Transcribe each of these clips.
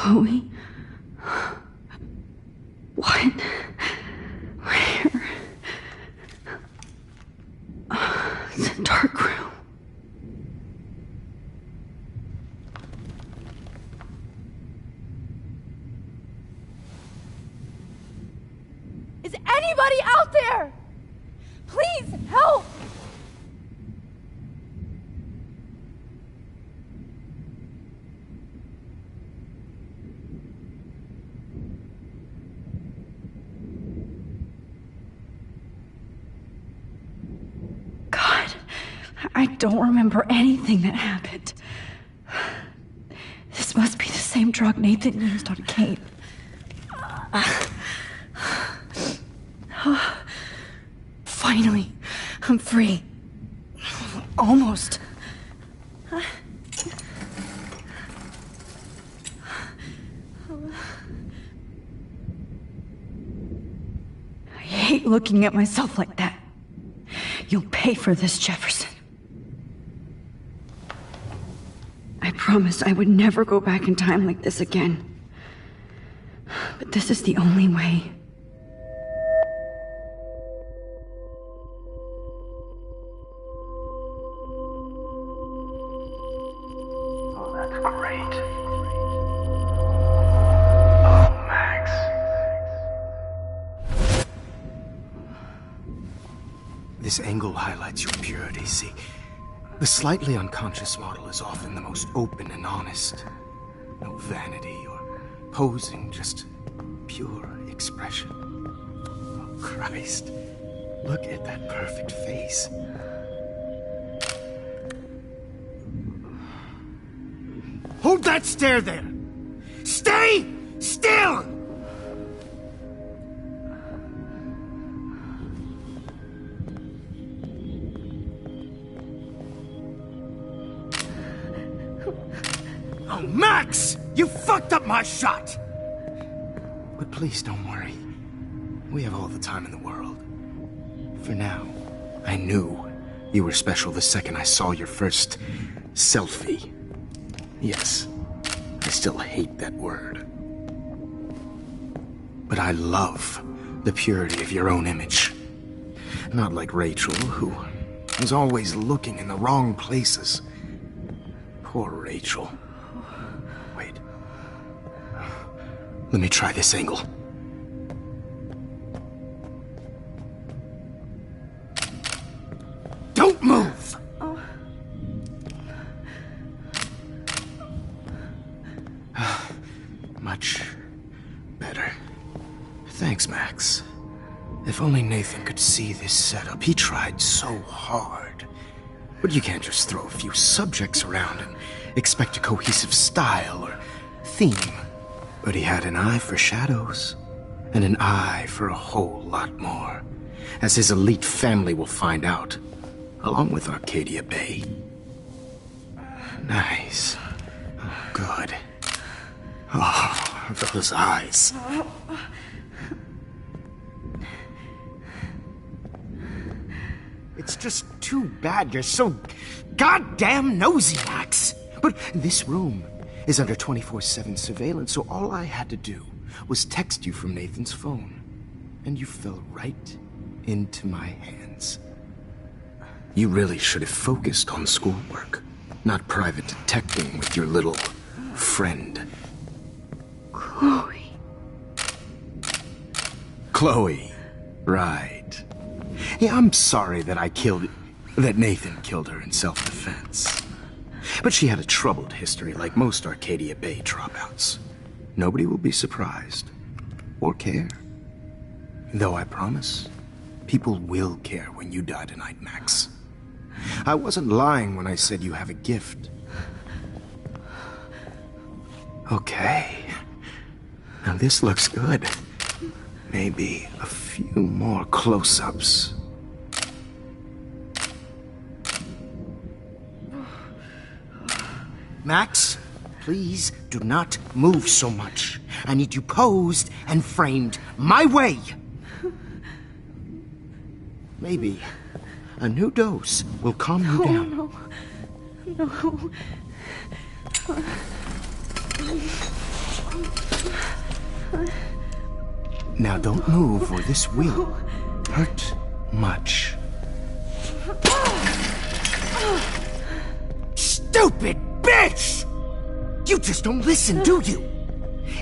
Chloe? What? Where? It's a dark room. Is anybody out there? Please help! I don't remember anything that happened. This must be the same drug Nathan used on Kate. Finally, I'm free. Almost. I hate looking at myself like that. You'll pay for this, Jefferson. I promised I would never go back in time like this again. But this is the only way. Oh, that's great. Oh, Max. This angle highlights your purity, see? The slightly unconscious model is often the most open and honest. No vanity or posing, just pure expression. Oh, Christ. Look at that perfect face. Hold that stare there! Stay still! Oh, Max! You fucked up my shot! But please don't worry. We have all the time in the world. For now, I knew you were special the second I saw your first selfie. Yes, I still hate that word. But I love the purity of your own image. Not like Rachel, who was always looking in the wrong places. Poor Rachel. Wait. Let me try this angle. Don't move! Much better. Thanks, Max. If only Nathan could see this setup. He tried so hard. But you can't just throw a few subjects around and expect a cohesive style or theme. But he had an eye for shadows, and an eye for a whole lot more, as his elite family will find out, along with Arcadia Bay. Nice. Oh, good. Oh, those eyes. It's just too bad you're so goddamn nosy, Max. But this room is under 24/7 surveillance, so all I had to do was text you from Nathan's phone. And you fell right into my hands. You really should have focused on schoolwork, not private detecting with your little friend. Chloe. Chloe, right. Yeah, I'm sorry that Nathan killed her in self-defense. But she had a troubled history like most Arcadia Bay dropouts. Nobody will be surprised, or care. Though I promise, people will care when you die tonight, Max. I wasn't lying when I said you have a gift. Okay. Now this looks good. Maybe a few more close-ups. Max, please do not move so much. I need you posed and framed my way. Maybe a new dose will calm you down. No. Now don't move or this will hurt much. Stupid bitch! You just don't listen, do you?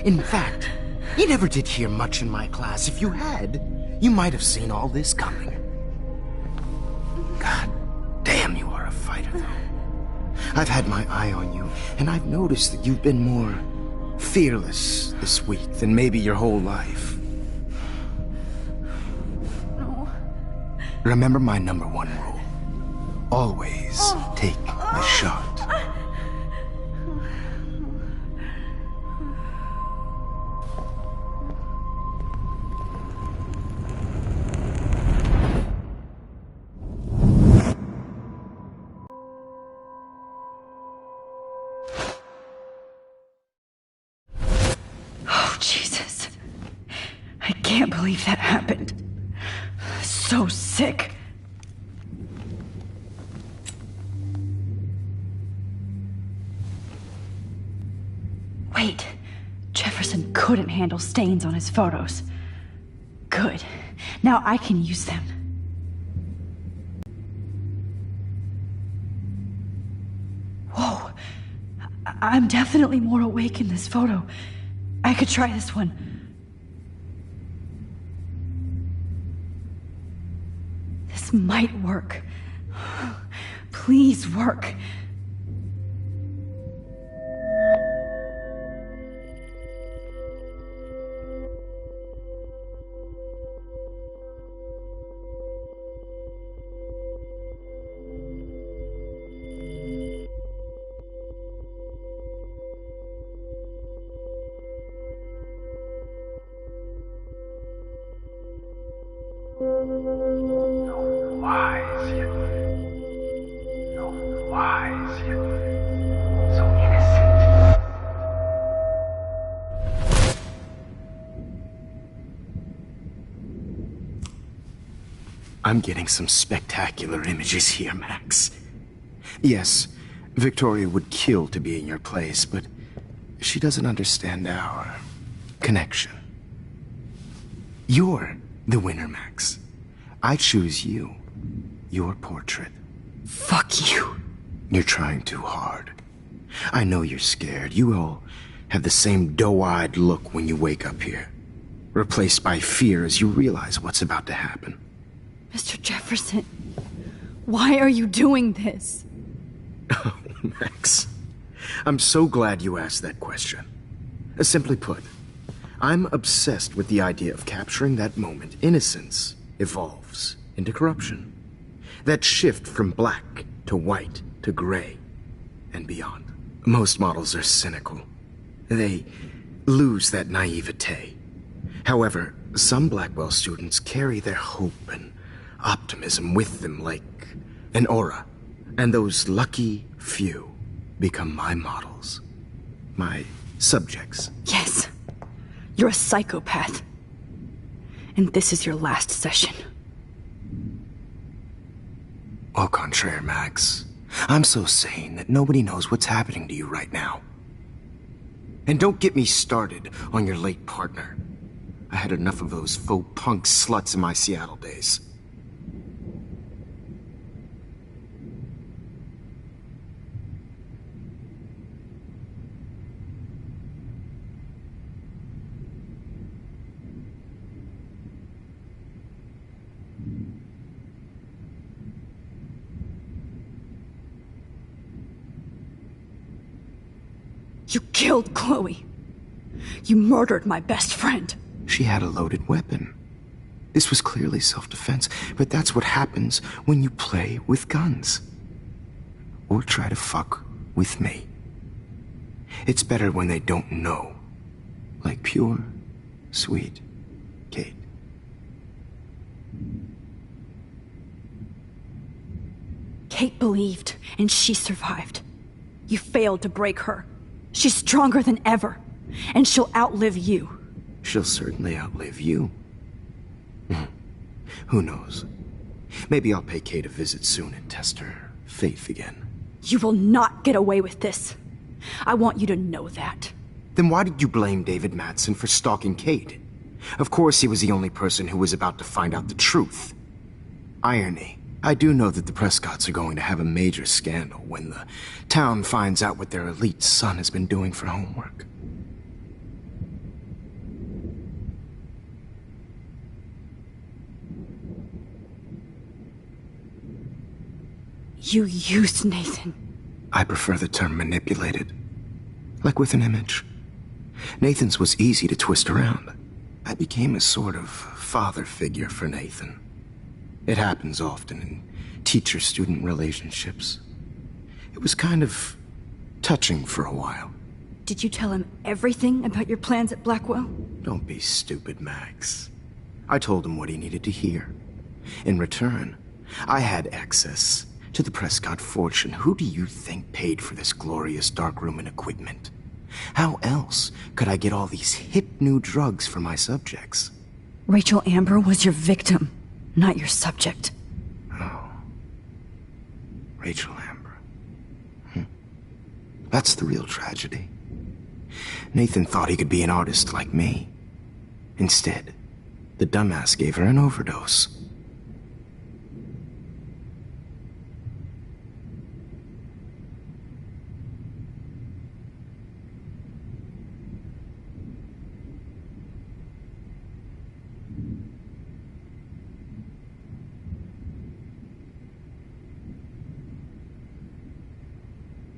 In fact, you never did hear much in my class. If you had, you might have seen all this coming. God damn, you are a fighter, though. I've had my eye on you, and I've noticed that you've been more fearless this week than maybe your whole life. No. Remember my number one rule. Always take the shot. Oh, Jesus. I can't believe that happened. So sick. Wait. Jefferson couldn't handle stains on his photos. Good. Now I can use them. Whoa. I'm definitely more awake in this photo. I could try this one. This might work. Please work. I'm getting some spectacular images here, Max. Yes, Victoria would kill to be in your place, but she doesn't understand our connection. You're the winner, Max. I choose you. Your portrait. Fuck you. You're trying too hard. I know you're scared. You all have the same doe-eyed look when you wake up here, replaced by fear as you realize what's about to happen. Mr. Jefferson, why are you doing this? Oh, Max. I'm so glad you asked that question. Simply put, I'm obsessed with the idea of capturing that moment innocence evolves into corruption. That shift from black to white to gray and beyond. Most models are cynical. They lose that naivete. However, some Blackwell students carry their hope and optimism with them like an aura. And those lucky few become my models. My subjects. Yes. You're a psychopath. And this is your last session. Au contraire, Max. I'm so sane that nobody knows what's happening to you right now. And don't get me started on your late partner. I had enough of those faux punk sluts in my Seattle days. You killed Chloe. You murdered my best friend. She had a loaded weapon. This was clearly self-defense, but that's what happens when you play with guns. Or try to fuck with me. It's better when they don't know. Like pure, sweet Kate. Kate believed, and she survived. You failed to break her. She's stronger than ever, and she'll outlive you. She'll certainly outlive you. Who knows? Maybe I'll pay Kate a visit soon and test her faith again. You will not get away with this. I want you to know that. Then why did you blame David Madsen for stalking Kate? Of course he was the only person who was about to find out the truth. Irony. I do know that the Prescotts are going to have a major scandal when the town finds out what their elite son has been doing for homework. You used Nathan. I prefer the term manipulated. Like with an image. Nathan's was easy to twist around. I became a sort of father figure for Nathan. It happens often in teacher-student relationships. It was kind of touching for a while. Did you tell him everything about your plans at Blackwell? Don't be stupid, Max. I told him what he needed to hear. In return, I had access to the Prescott fortune. Who do you think paid for this glorious darkroom and equipment? How else could I get all these hip new drugs for my subjects? Rachel Amber was your victim, not your subject. Oh. Rachel Amber. That's the real tragedy. Nathan thought he could be an artist like me. Instead, the dumbass gave her an overdose.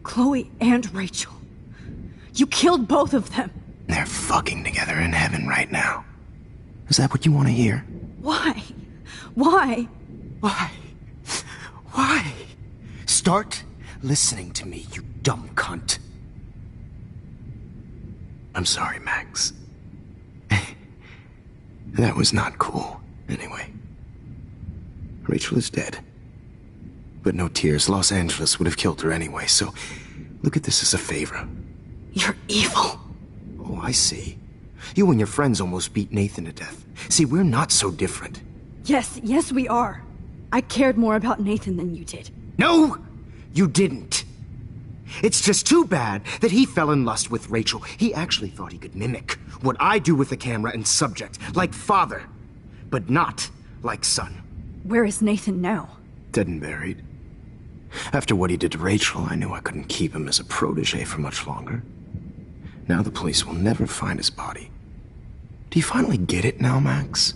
Chloe and Rachel. You killed both of them. They're fucking together in heaven right now. Is that what you want to hear? Why? Why? Why? Why? Start listening to me, you dumb cunt. I'm sorry, Max. That was not cool, anyway. Rachel is dead. But no tears. Los Angeles would have killed her anyway, so look at this as a favor. You're evil. Oh, I see. You and your friends almost beat Nathan to death. See, we're not so different. Yes, we are. I cared more about Nathan than you did. No, you didn't. It's just too bad that he fell in lust with Rachel. He actually thought he could mimic what I do with the camera and subject, like father, but not like son. Where is Nathan now? Dead and buried. After what he did to Rachel, I knew I couldn't keep him as a protege for much longer. Now the police will never find his body. Do you finally get it now, Max?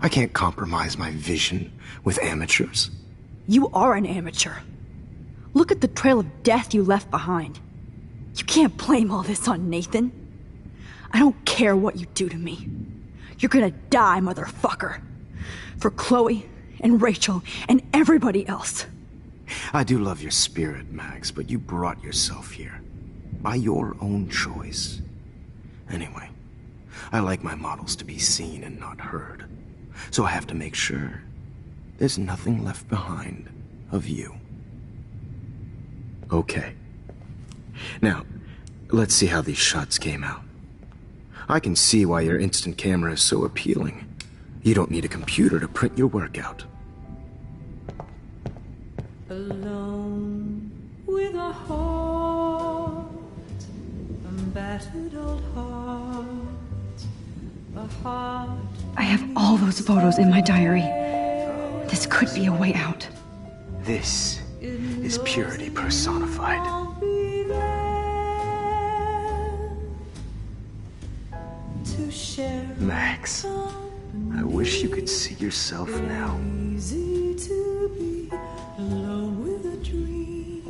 I can't compromise my vision with amateurs. You are an amateur. Look at the trail of death you left behind. You can't blame all this on Nathan. I don't care what you do to me. You're gonna die, motherfucker. For Chloe and Rachel and everybody else. I do love your spirit, Max, but you brought yourself here. By your own choice. Anyway, I like my models to be seen and not heard. So I have to make sure there's nothing left behind of you. Okay. Now, let's see how these shots came out. I can see why your instant camera is so appealing. You don't need a computer to print your work out. Alone with a heart, a battered old heart, a heart. I have all those photos in my diary. This could be a way out. This is purity personified. I'll be there to share. Max, I wish you could see yourself now. Easy to be alone with a dream,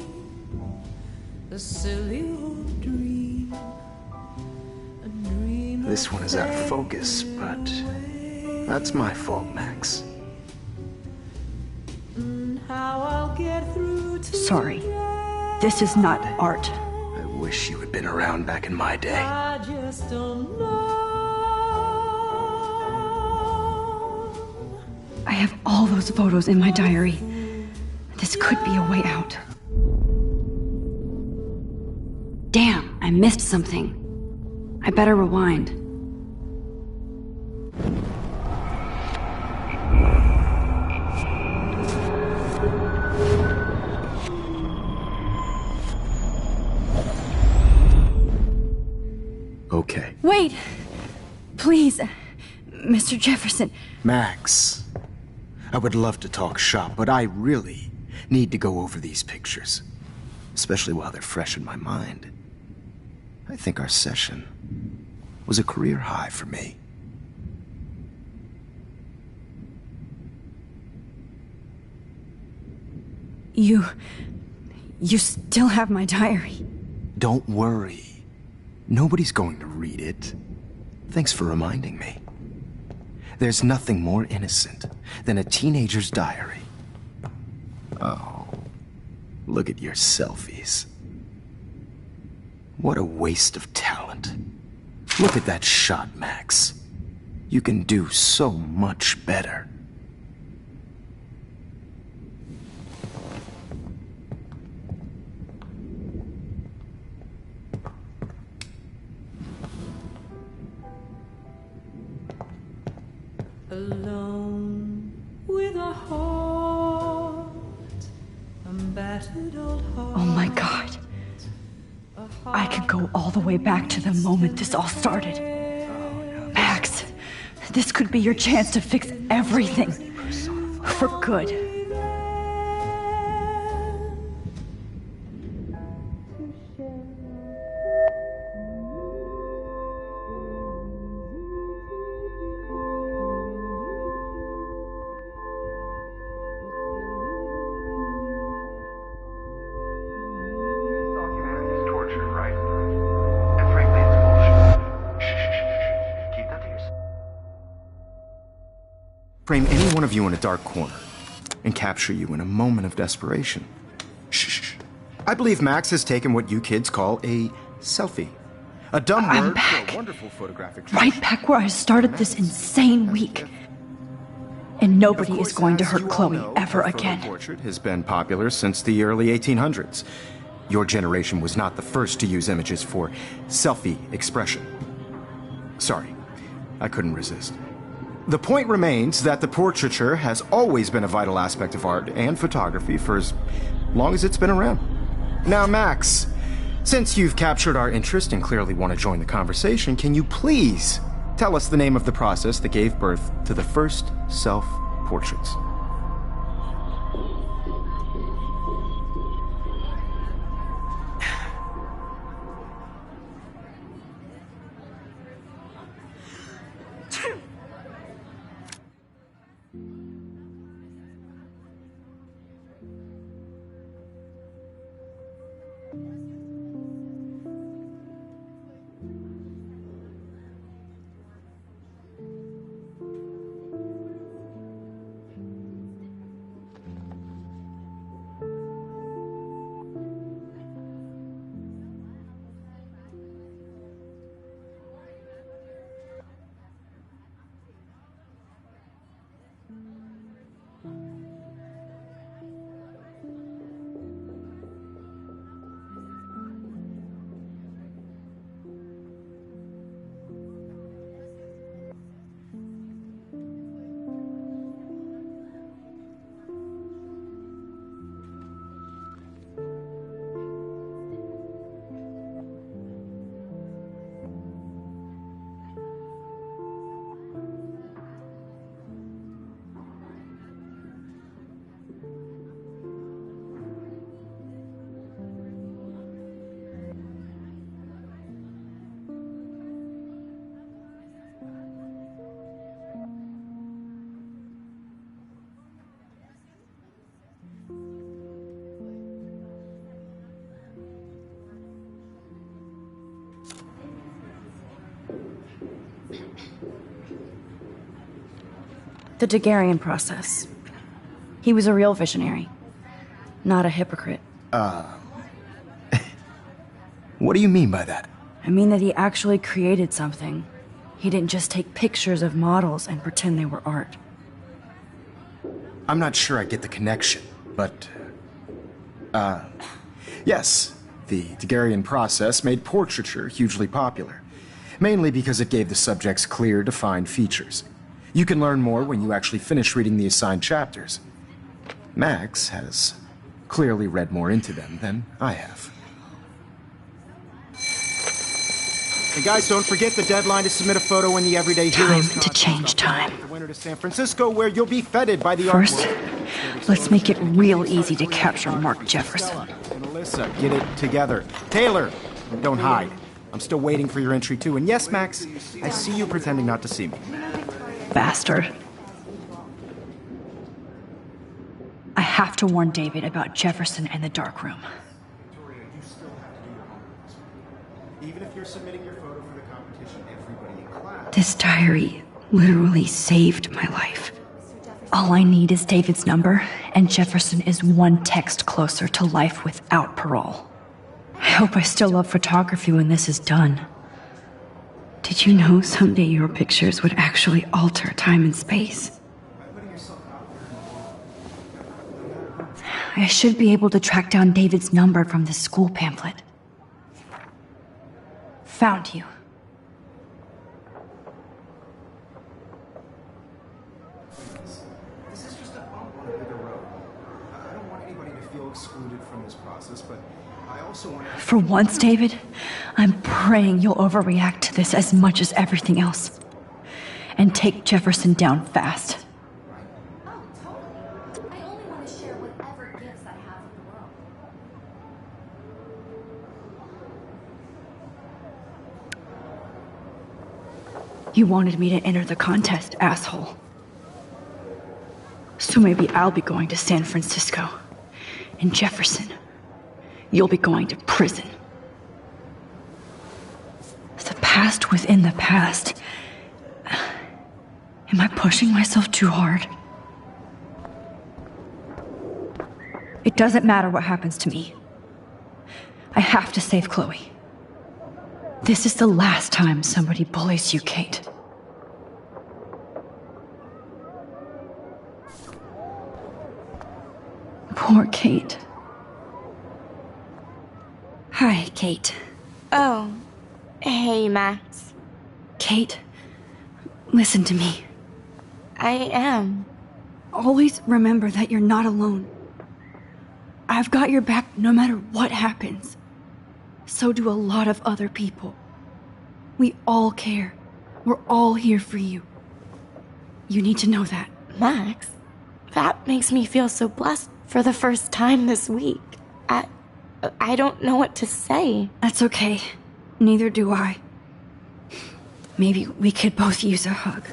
a silly old dream, a dream. This one is out of focus, but that's my fault, Max. How I'll get through to Sorry. This is not art. I wish you had been around back in my day. I just don't know. I have all those photos in my diary. This could be a way out. Damn, I missed something. I better rewind. Please, Mr. Jefferson. Max, I would love to talk shop, but I really need to go over these pictures, especially while they're fresh in my mind. I think our session was a career high for me. You still have my diary. Don't worry. Nobody's going to read it. Thanks for reminding me. There's nothing more innocent than a teenager's diary. Oh, look at your selfies. What a waste of talent. Look at that shot, Max. You can do so much better. Alone with a heart, a battered old heart. Oh my God. I could go all the way back to the moment this all started. Max, this could be your chance to fix everything. For good. Frame any one of you in a dark corner and capture you in a moment of desperation. Shh. I believe Max has taken what you kids call a selfie. A dumb word for a wonderful photographic treat. Right back where I started this insane week. And nobody is going to hurt Chloe ever again. Portrait has been popular since the early 1800s. Your generation was not the first to use images for selfie expression. Sorry, I couldn't resist. The point remains that the portraiture has always been a vital aspect of art and photography for as long as it's been around. Now, Max, since you've captured our interest and clearly want to join the conversation, can you please tell us the name of the process that gave birth to the first self-portraits? The Daguerrean process. He was a real visionary, not a hypocrite. What do you mean by that? I mean that he actually created something. He didn't just take pictures of models and pretend they were art. I'm not sure I get the connection, but... yes, the Daguerrean process made portraiture hugely popular, mainly because it gave the subjects clear, defined features. You can learn more when you actually finish reading the assigned chapters. Max has clearly read more into them than I have. Hey guys, don't forget the deadline to submit a photo in the Everyday Time Heroes to contest. change time. The winner to San Francisco, where you'll be feted by the First, art world. let's make it real easy to capture Mark Jefferson. And Alyssa, get it together. Taylor, don't hide. I'm still waiting for your entry too. And yes, Max, I see you pretending not to see me. Bastard. I have to warn David about Jefferson and the dark room. Victoria, you still have to do your homework this week. Even if you're submitting your photo for the competition, everybody in class... This diary literally saved my life. All I need is David's number, and Jefferson is one text closer to life without parole. I hope I still love photography when this is done. Did you know someday your pictures would actually alter time and space? I should be able to track down David's number from the school pamphlet. Found you. This is just a bump on a bigger road. I don't want anybody to feel excluded from this process, but I also want to... For once, David, I'm praying you'll overreact to this as much as everything else. And take Jefferson down fast. Oh, totally. I only want to share whatever gifts I have with the world. You wanted me to enter the contest, asshole. So maybe I'll be going to San Francisco. And Jefferson, you'll be going to prison. The past within the past. Am I pushing myself too hard? It doesn't matter what happens to me. I have to save Chloe. This is the last time somebody bullies you, Kate. Poor Kate. Hi, Kate. Oh, hey, Max. Kate, listen to me. I am. Always remember that you're not alone. I've got your back no matter what happens. So do a lot of other people. We all care. We're all here for you. You need to know that. Max, that makes me feel so blessed for the first time this week. I don't know what to say. That's okay. Neither do I. Maybe we could both use a hug.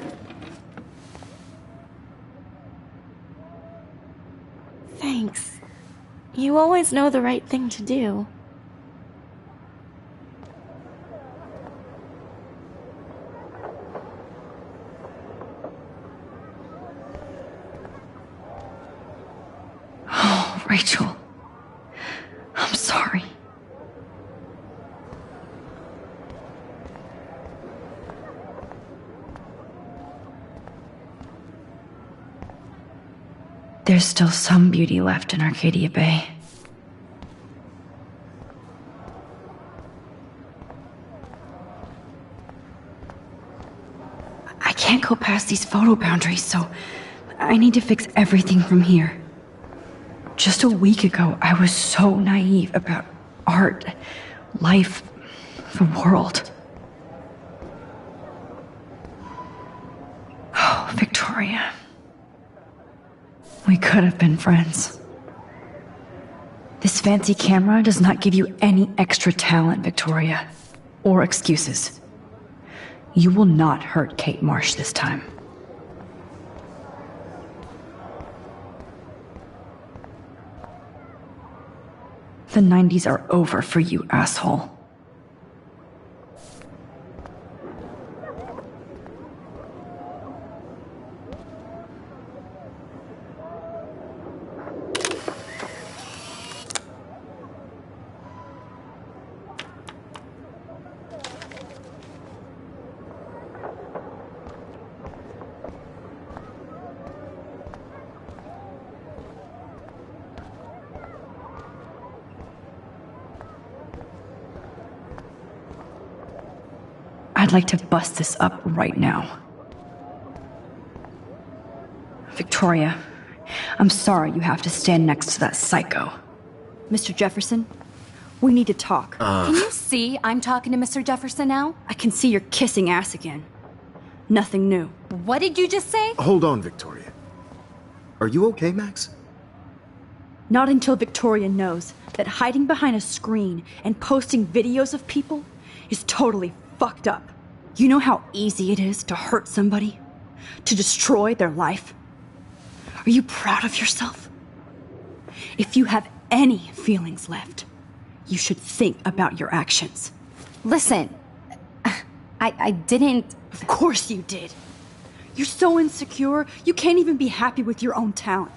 Thanks. You always know the right thing to do. Oh, Rachel. I'm sorry. There's still some beauty left in Arcadia Bay. I can't go past these photo boundaries, so I need to fix everything from here. Just a week ago, I was so naive about art, life, the world. Oh, Victoria. We could have been friends. This fancy camera does not give you any extra talent, Victoria, or excuses. You will not hurt Kate Marsh this time. The 90s are over for you, asshole. I'd like to bust this up right now. Victoria, I'm sorry you have to stand next to that psycho. Mr. Jefferson, We need to talk. Can you see I'm talking to Mr. Jefferson now? I can see you're kissing ass again. Nothing new. What did you just say? Hold on, Victoria. Are you okay, Max? Not until Victoria knows that hiding behind a screen and posting videos of people is totally fucked up. You know how easy it is to hurt somebody? To destroy their life? Are you proud of yourself? If you have any feelings left, you should think about your actions. Listen, I didn't... Of course you did. You're so insecure, you can't even be happy with your own talent.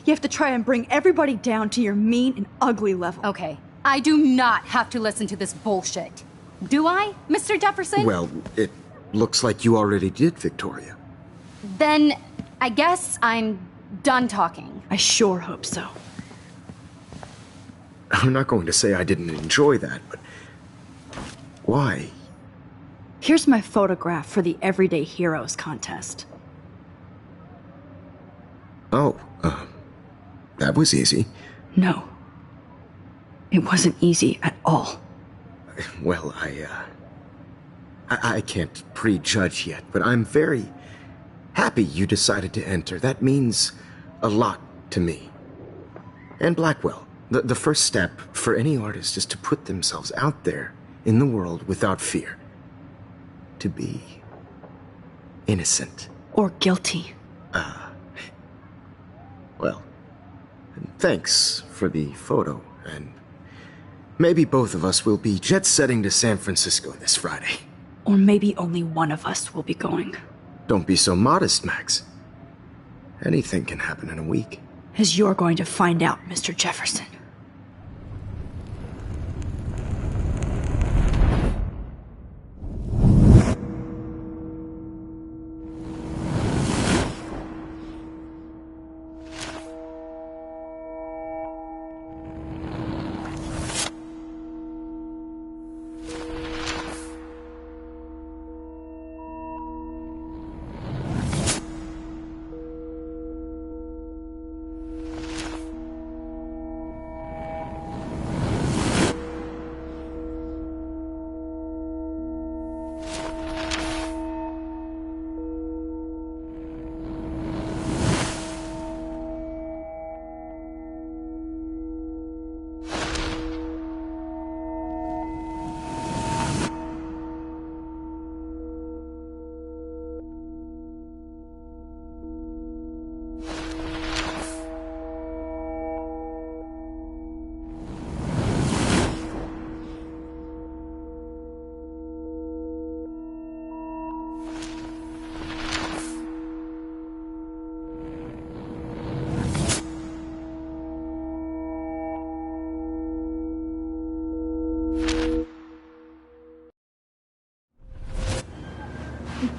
You have to try and bring everybody down to your mean and ugly level. Okay, I do not have to listen to this bullshit. Do I, Mr. Jefferson? Well, it looks like you already did, Victoria. Then I guess I'm done talking. I sure hope so. I'm not going to say I didn't enjoy that, but... why? Here's my photograph for the Everyday Heroes contest. Oh, that was easy. No. It wasn't easy at all. Well, I can't prejudge yet, but I'm very happy you decided to enter. That means a lot to me. And Blackwell, the first step for any artist is to put themselves out there in the world without fear. To be innocent. Or guilty. Well, thanks for the photo, and maybe both of us will be jet-setting to San Francisco this Friday. Or maybe only one of us will be going. Don't be so modest, Max. Anything can happen in a week. As you're going to find out, Mr. Jefferson.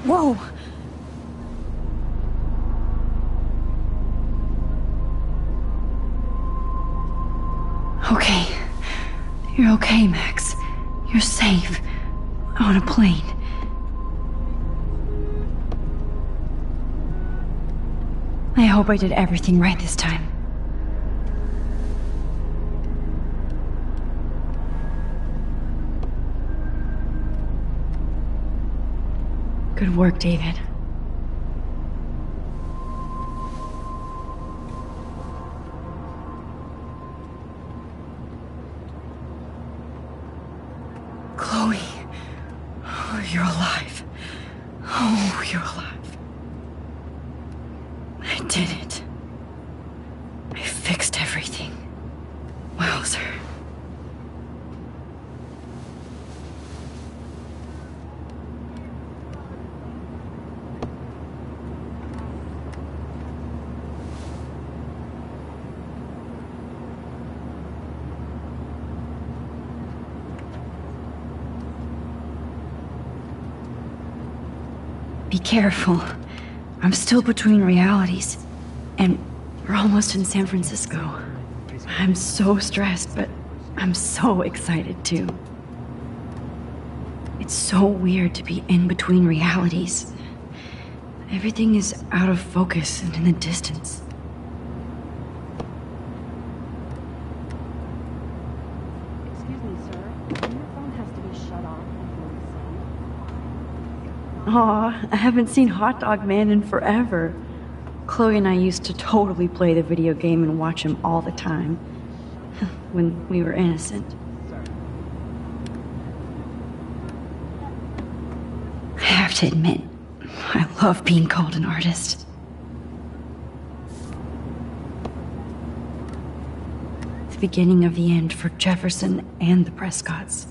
Whoa! Okay. You're okay, Max. You're safe. On a plane. I hope I did everything right this time. Good work, David. Chloe. Oh, you're alive. Oh, you're alive. I did it. I fixed everything. Wowzer. Be careful. I'm still between realities. And we're almost in San Francisco. I'm so stressed, but I'm so excited too. It's so weird to be in between realities. Everything is out of focus and in the distance. Aw, I haven't seen Hot Dog Man in forever. Chloe and I used to totally play the video game and watch him all the time. When we were innocent. I have to admit, I love being called an artist. The beginning of the end for Jefferson and the Prescotts.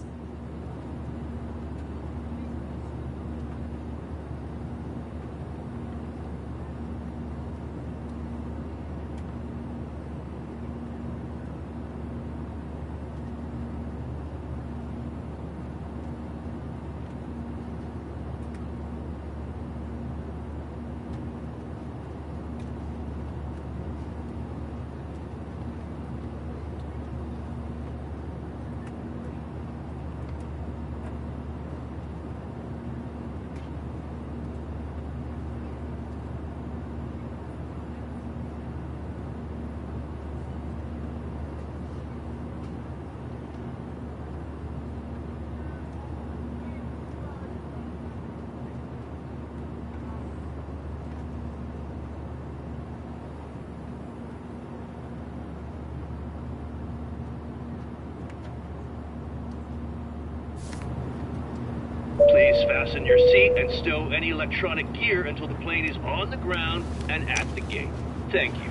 Please fasten your seat and stow any electronic gear until the plane is on the ground and at the gate. Thank you.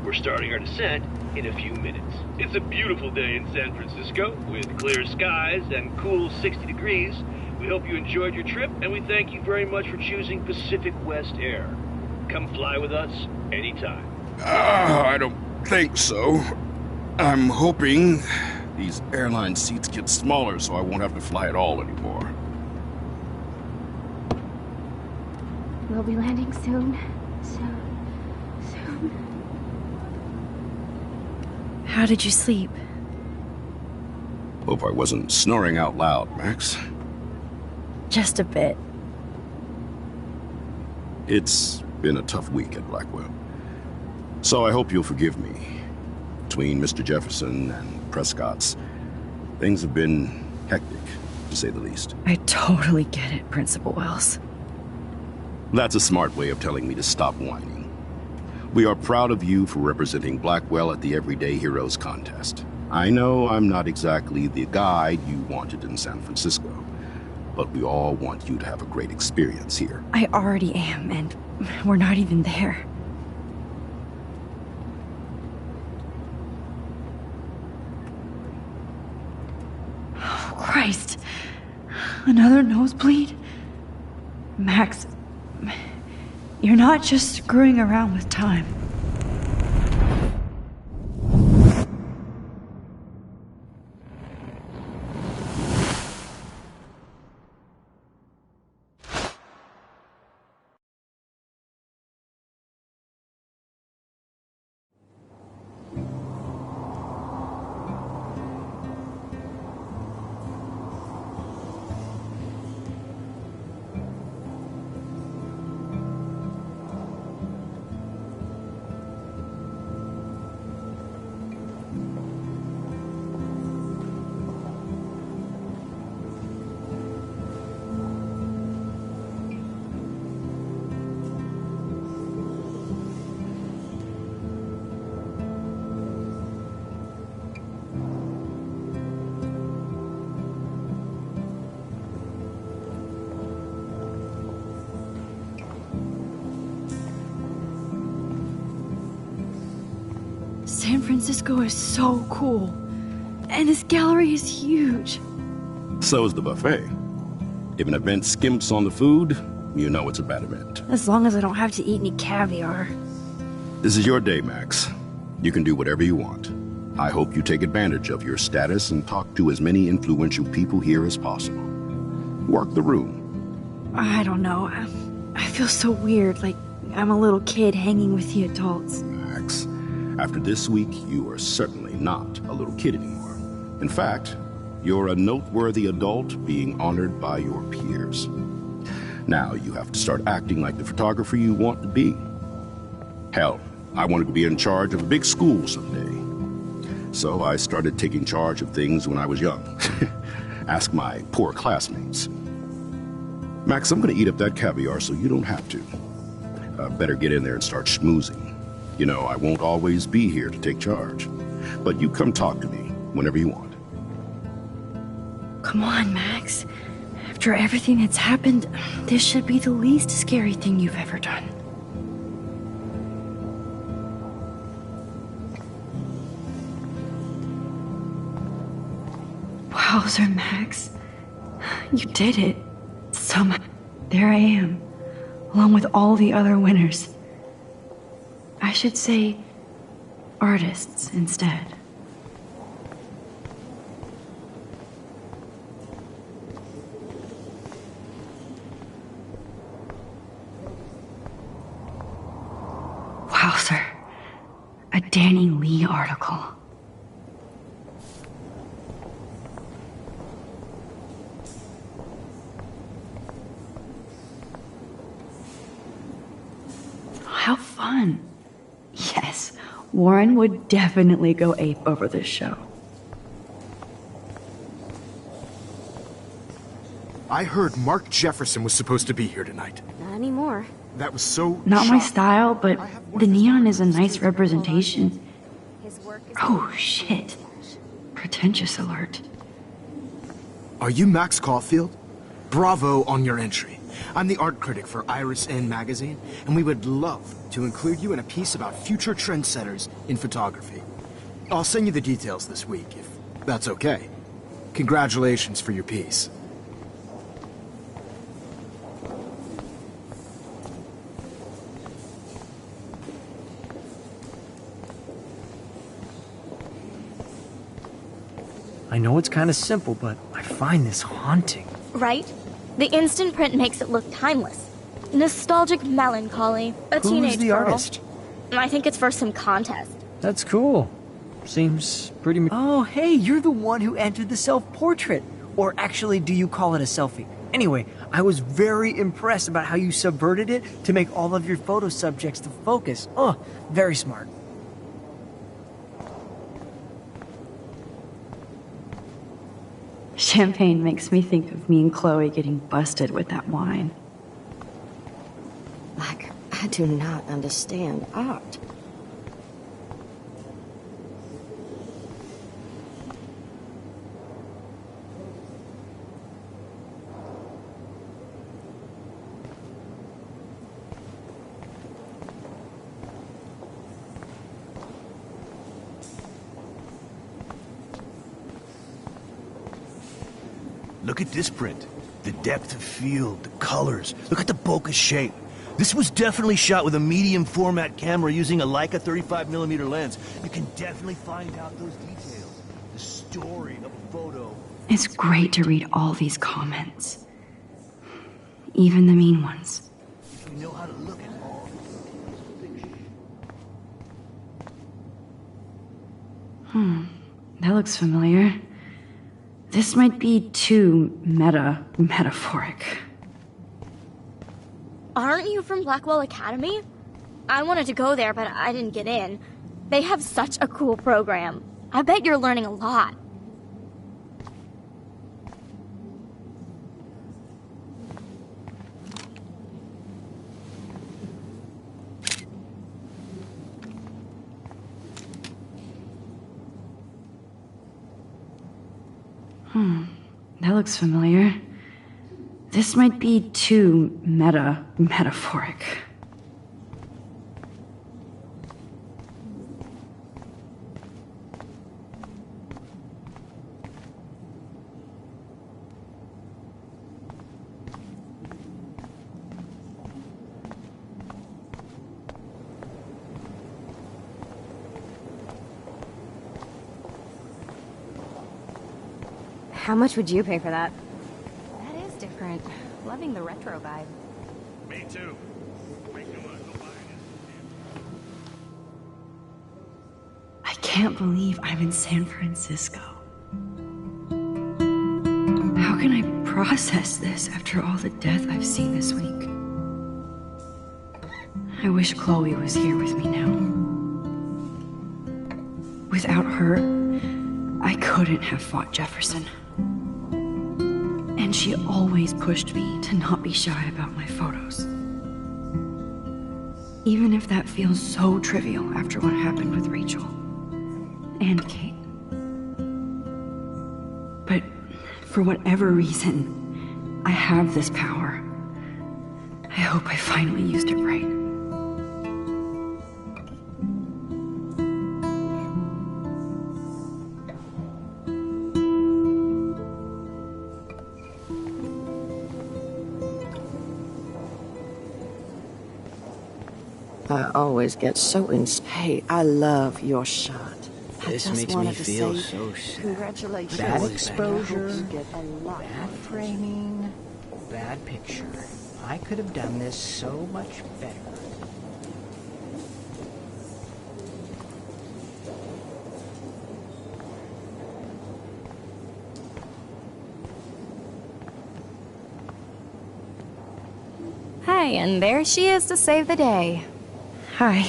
We're starting our descent in a few minutes. It's a beautiful day in San Francisco with clear skies and cool 60 degrees. We hope you enjoyed your trip, and we thank you very much for choosing Pacific West Air. Come fly with us anytime. I don't think so. I'm hoping these airline seats get smaller so I won't have to fly at all anymore. We'll be landing soon. Soon. How did you sleep? Hope I wasn't snoring out loud, Max. Just a bit. It's been a tough week at Blackwell. So I hope you'll forgive me. Between Mr. Jefferson and Prescott's, things have been hectic, to say the least. I totally get it, Principal Wells. That's a smart way of telling me to stop whining. We are proud of you for representing Blackwell at the Everyday Heroes contest. I know I'm not exactly the guide you wanted in San Francisco, but we all want you to have a great experience here. I already am, and we're not even there. Oh, Christ. Another nosebleed? Max, you're not just screwing around with time. San Francisco is so cool. And this gallery is huge. So is the buffet. If an event skimps on the food, you know it's a bad event. As long as I don't have to eat any caviar. This is your day, Max. You can do whatever you want. I hope you take advantage of your status and talk to as many influential people here as possible. Work the room. I don't know. I feel so weird, like I'm a little kid hanging with the adults. Max, after this week, you are certainly not a little kid anymore. In fact, you're a noteworthy adult being honored by your peers. Now you have to start acting like the photographer you want to be. Hell, I wanted to be in charge of a big school someday. So I started taking charge of things when I was young. Ask my poor classmates. Max, I'm gonna eat up that caviar so you don't have to. Better get in there and start schmoozing. You know, I won't always be here to take charge. But you come talk to me whenever you want. Come on, Max. After everything that's happened, this should be the least scary thing you've ever done. Wowzer, Max. You did it. Somehow, there I am, along with all the other winners. I should say artists instead. Wowzer. A Danny Lee article. How fun. Yes, Warren would definitely go ape over this show. I heard Mark Jefferson was supposed to be here tonight. Not anymore. That was so Not my shocking. style, but the neon is a nice representation. His work is Oh, shit. Pretentious alert. Are you Max Caulfield? Bravo on your entry. I'm the art critic for Iris N magazine, and we would love to include you in a piece about future trendsetters in photography. I'll send you the details this week, if that's okay. Congratulations for your piece. I know it's kind of simple, but I find this haunting. Right? The instant print makes it look timeless. Nostalgic melancholy. A teenage Who's the girl. artist? I think it's for some contest. That's cool. Seems pretty... Oh, hey, you're the one who entered the self-portrait. Or actually, do you call it a selfie? Anyway, I was very impressed about how you subverted it to make all of your photo subjects the focus. Oh, very smart. Champagne makes me think of me and Chloe getting busted with that wine. Like, I do not understand art. Look at this print. The depth of field, the colors. Look at the bokeh shape. This was definitely shot with a medium format camera using a Leica 35mm lens. You can definitely find out those details. The story of a photo. It's great to read all these comments. Even the mean ones. If you know how to look at all That looks familiar. This might be too metaphoric. Aren't you from Blackwell Academy? I wanted to go there, but I didn't get in. They have such a cool program. I bet you're learning a lot. That looks familiar. This might be too metaphoric. How much would you pay for that? That is different. Loving the retro vibe. Me too. I can't believe I'm in San Francisco. How can I process this after all the death I've seen this week? I wish Chloe was here with me now. Without her, I couldn't have fought Jefferson. And she always pushed me to not be shy about my photos. Even if that feels so trivial after what happened with Rachel and Kate. But for whatever reason, I have this power. I hope I finally used it right. I always get so Hey, I love your shot. This I just makes me wanted to feel say so sad. congratulations. Bad exposure, I hope you get a lot bad more framing, bad picture. I could have done this so much better. Hey, and there she is to save the day. Hi.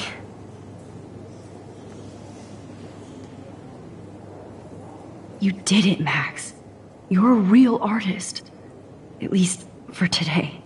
You did it, Max. You're a real artist. At least for today.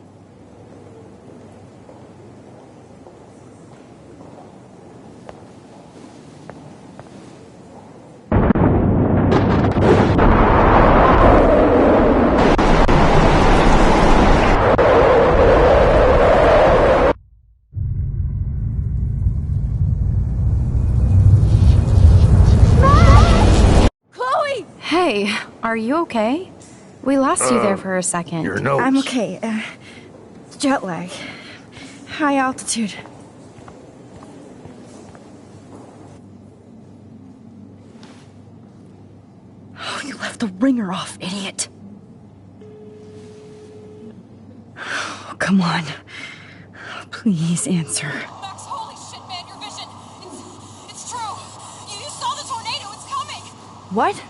Hey, are you okay? We lost you there for a second. Your nose. I'm okay. Jet lag. High altitude. Oh, you left the ringer off, idiot. Oh, come on. Please answer. Max, holy shit, man, your vision. It's true. You saw the tornado. It's coming. What?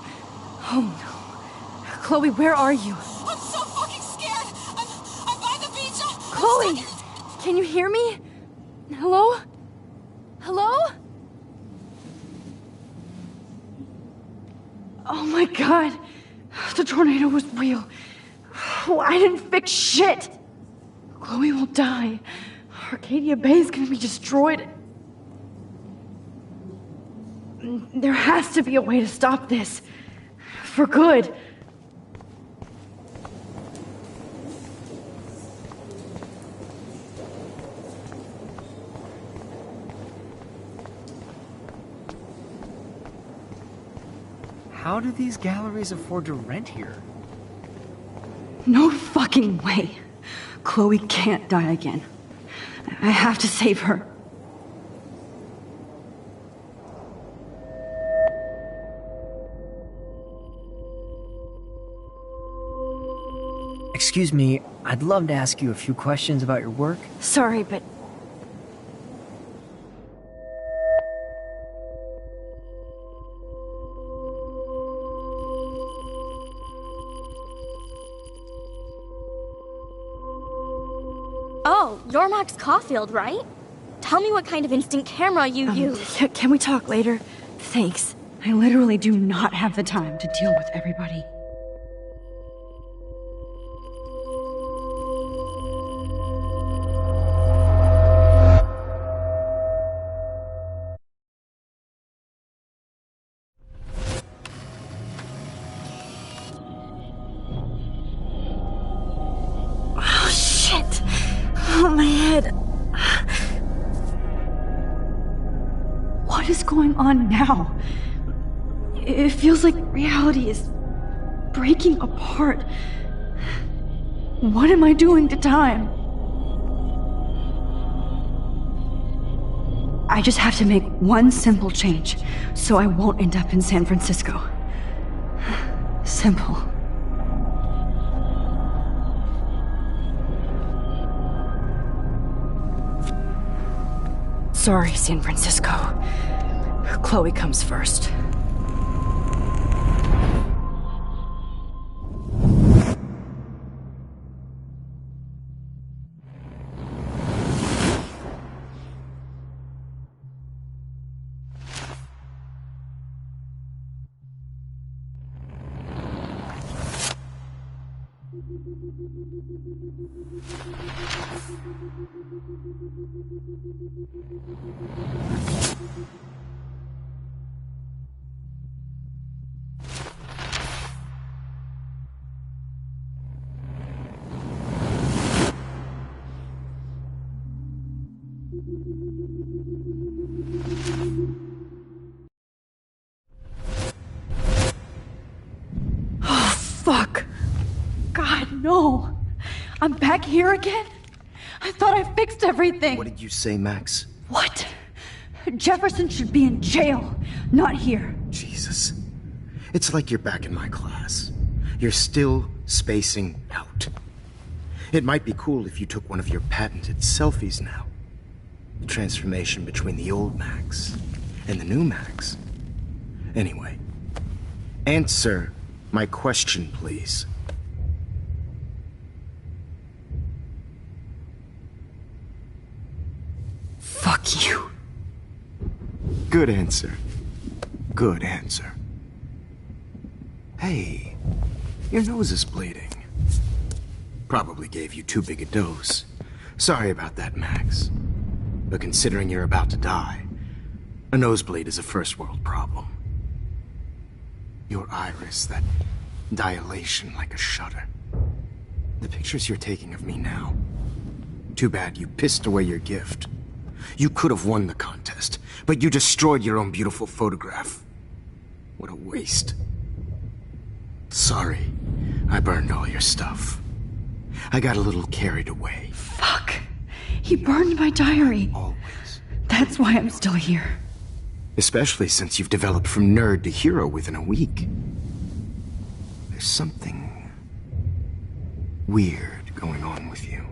Oh no. Chloe, where are you? I'm so fucking scared. I'm by the beach. Chloe! Can you hear me? Hello? Hello? Oh my god. The tornado was real. Oh, I didn't fix shit. Chloe will die. Arcadia Bay is gonna be destroyed. There has to be a way to stop this. For good. How do these galleries afford to rent here? No fucking way. Chloe can't die again. I have to save her. Excuse me, I'd love to ask you a few questions about your work. Sorry, but... Oh, you're Max Caulfield, right? Tell me what kind of instant camera you use. Can we talk later? Thanks. I literally do not have the time to deal with everybody. Oh, shit. Oh, my head. What is going on now? It feels like reality is breaking apart. What am I doing to time? I just have to make one simple change, so I won't end up in San Francisco. Simple. Sorry, San Francisco. Chloe comes first. Fuck. God, no. I'm back here again? I thought I fixed everything. What did you say, Max? What? Jefferson should be in jail, not here. Jesus. It's like you're back in my class. You're still spacing out. It might be cool if you took one of your patented selfies now. The transformation between the old Max and the new Max. Anyway, answer my question, please. Fuck you. Good answer. Good answer. Hey, your nose is bleeding. Probably gave you too big a dose. Sorry about that, Max. But considering you're about to die, a nosebleed is a first world problem. Your iris, that dilation like a shutter. The pictures you're taking of me now. Too bad you pissed away your gift. You could have won the contest, but you destroyed your own beautiful photograph. What a waste. Sorry, I burned all your stuff. I got a little carried away. Fuck. He burned my diary. Always. That's why I'm still here. Especially since you've developed from nerd to hero within a week. There's something weird going on with you.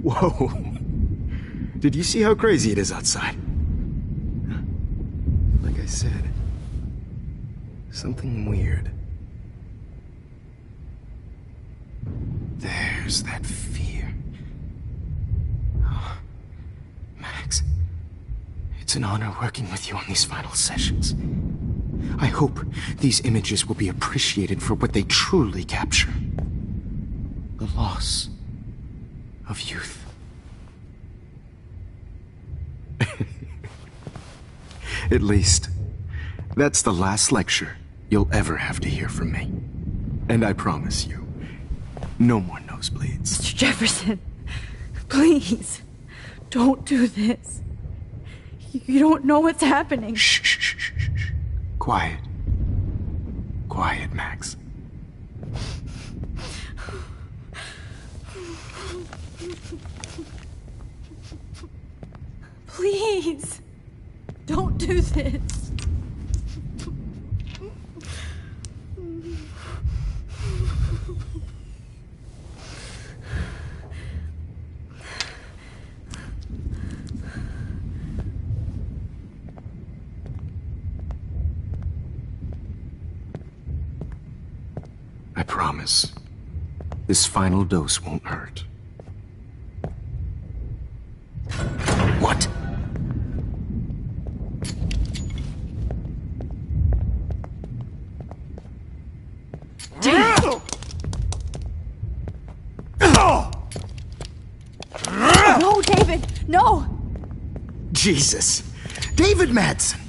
Whoa. Did you see how crazy it is outside? Like I said, something weird. There's that fear. Oh, Max, it's an honor working with you on these final sessions. I hope these images will be appreciated for what they truly capture. The loss of youth. At least, that's the last lecture you'll ever have to hear from me. And I promise you, no more nosebleeds. Mr. Jefferson, please, don't do this. You don't know what's happening. Shh, shh, shh, shh, shh. Quiet. Quiet, Max. Please, don't do this. I promise, this final dose won't hurt. What? No, David, no! Jesus. David Madsen.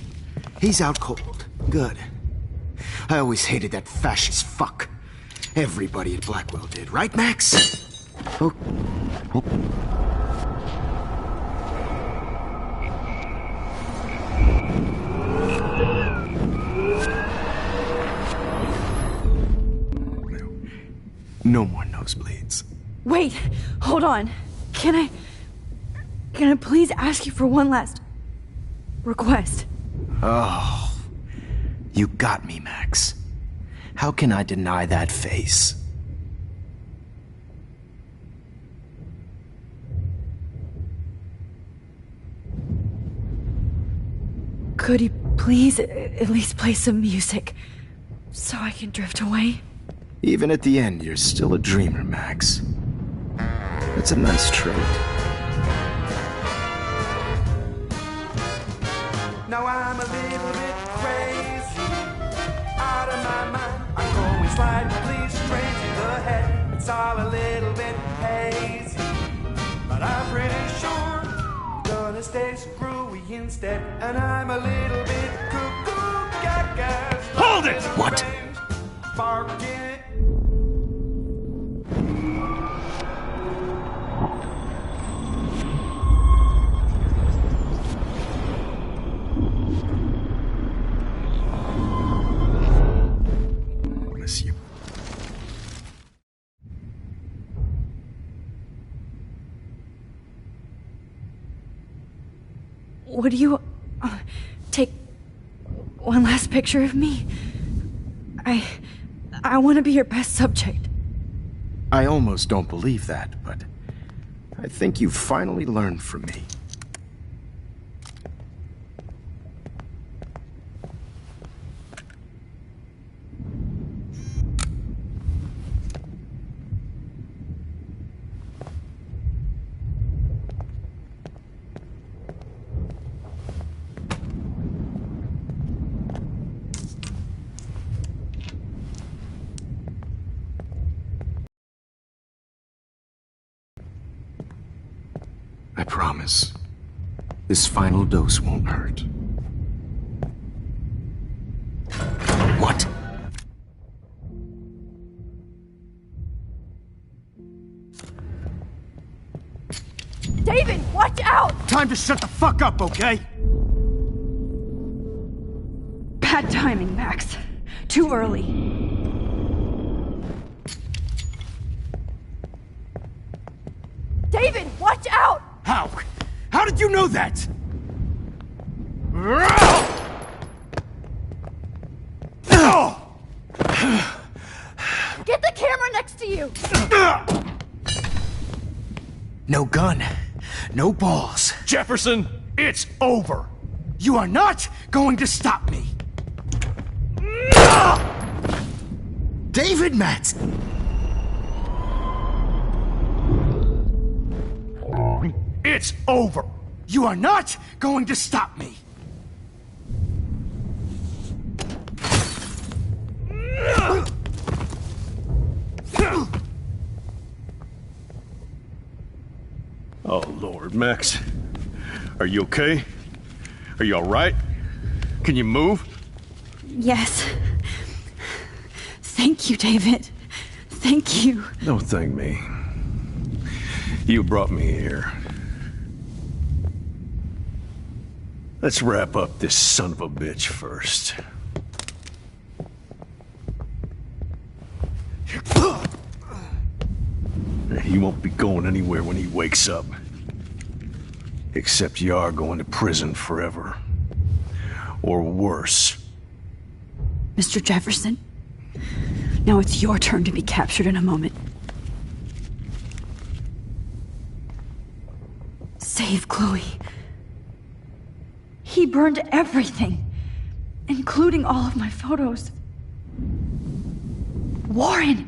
He's out cold. Good. I always hated that fascist fuck. Everybody at Blackwell did, right, Max? Oh. Oh. No more nosebleeds. Wait, hold on. Can I please ask you for one last request? Oh, you got me, Max. How can I deny that face? Could you please at least play some music so I can drift away? Even at the end, you're still a dreamer, Max. That's a nice trait. Now I'm a little bit crazy. my mind. I'm going slightly strange in the head. It's all a little bit hazy, but I'm pretty sure I'm gonna stay screwy instead. And I'm a little bit cuckoo gaga. Hold it! What? Barking. You. Would you take one last picture of me? I want to be your best subject. I almost don't believe that, but I think you've finally learned from me. I promise, this final dose won't hurt. What? David, watch out! Time to shut the fuck up, okay? Bad timing, Max. Too early. David, watch out! How? How did you know that? Get the camera next to you! No gun, no balls. Jefferson, it's over. You are not going to stop me. David Madsen. It's over. You are not going to stop me. Oh, Lord, Max. Are you okay? Are you all right? Can you move? Yes. Thank you, David. Thank you. Don't thank me. You brought me here. Let's wrap up this son of a bitch first. He won't be going anywhere when he wakes up. Except you are going to prison forever. Or worse. Mr. Jefferson, now it's your turn to be captured in a moment. Save Chloe. He burned everything, including all of my photos. Warren!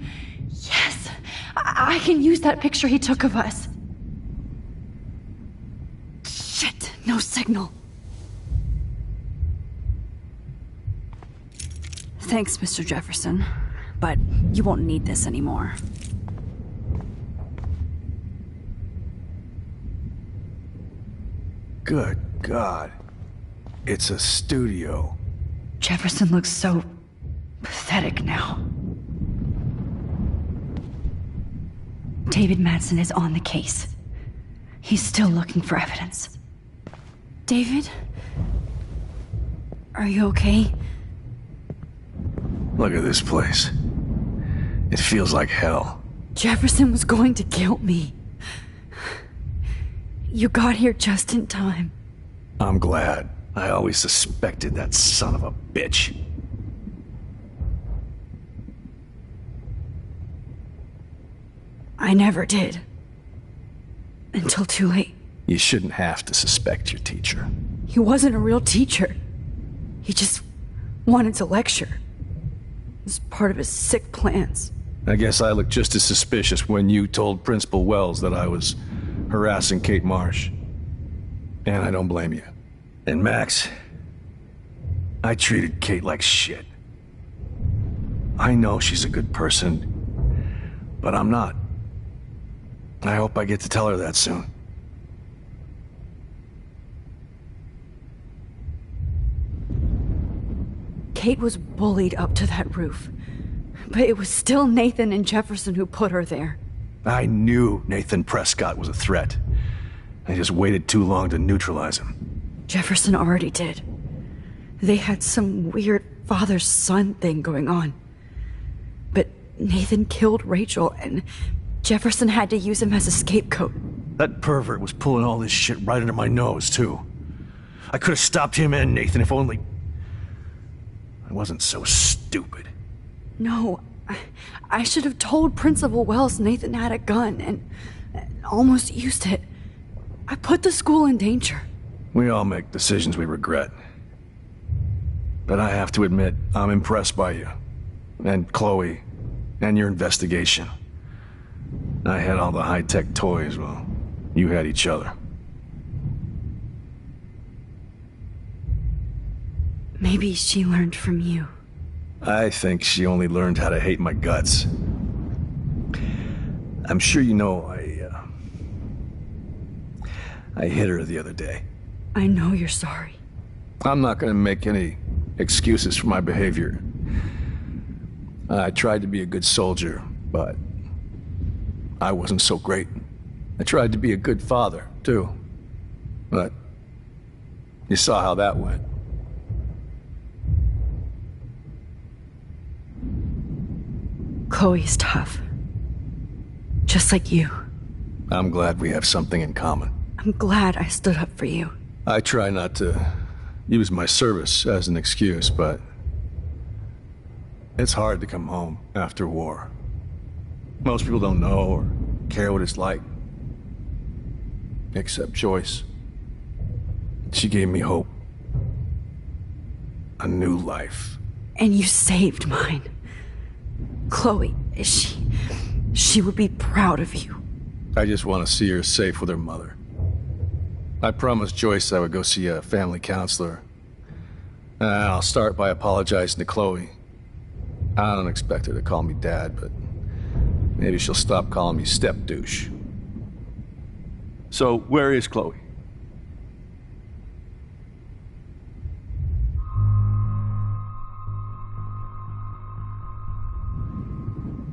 Yes! I can use that picture he took of us. Shit, no signal. Thanks, Mr. Jefferson, but you won't need this anymore. Good God. It's a studio. Jefferson looks so pathetic now. David Madsen is on the case. He's still looking for evidence. David? Are you okay? Look at this place. It feels like hell. Jefferson was going to kill me. You got here just in time. I'm glad. I always suspected that son of a bitch. I never did. Until too late. You shouldn't have to suspect your teacher. He wasn't a real teacher. He just wanted to lecture. It was part of his sick plans. I guess I looked just as suspicious when you told Principal Wells that I was harassing Kate Marsh. And I don't blame you. And Max, I treated Kate like shit. I know she's a good person, but I'm not. I hope I get to tell her that soon. Kate was bullied up to that roof, but it was still Nathan and Jefferson who put her there. I knew Nathan Prescott was a threat. I just waited too long to neutralize him. Jefferson already did. They had some weird father-son thing going on. But Nathan killed Rachel, and Jefferson had to use him as a scapegoat. That pervert was pulling all this shit right under my nose, too. I could have stopped him and Nathan if only... I wasn't so stupid. No, I should have told Principal Wells Nathan had a gun and almost used it. I put the school in danger. We all make decisions we regret. But I have to admit, I'm impressed by you. And Chloe. And your investigation. I had all the high-tech toys, well, you had each other. Maybe she learned from you. I think she only learned how to hate my guts. I'm sure you know I hit her the other day. I know you're sorry. I'm not gonna make any excuses for my behavior. I tried to be a good soldier, but I wasn't so great. I tried to be a good father, too. But you saw how that went. Chloe's tough. Just like you. I'm glad we have something in common. I'm glad I stood up for you. I try not to use my service as an excuse, but it's hard to come home after war. Most people don't know or care what it's like. Except Joyce. She gave me hope. A new life. And you saved mine. Chloe, she would be proud of you. I just want to see her safe with her mother. I promised Joyce I would go see a family counselor. I'll start by apologizing to Chloe. I don't expect her to call me Dad, but maybe she'll stop calling me step-douche. So, where is Chloe?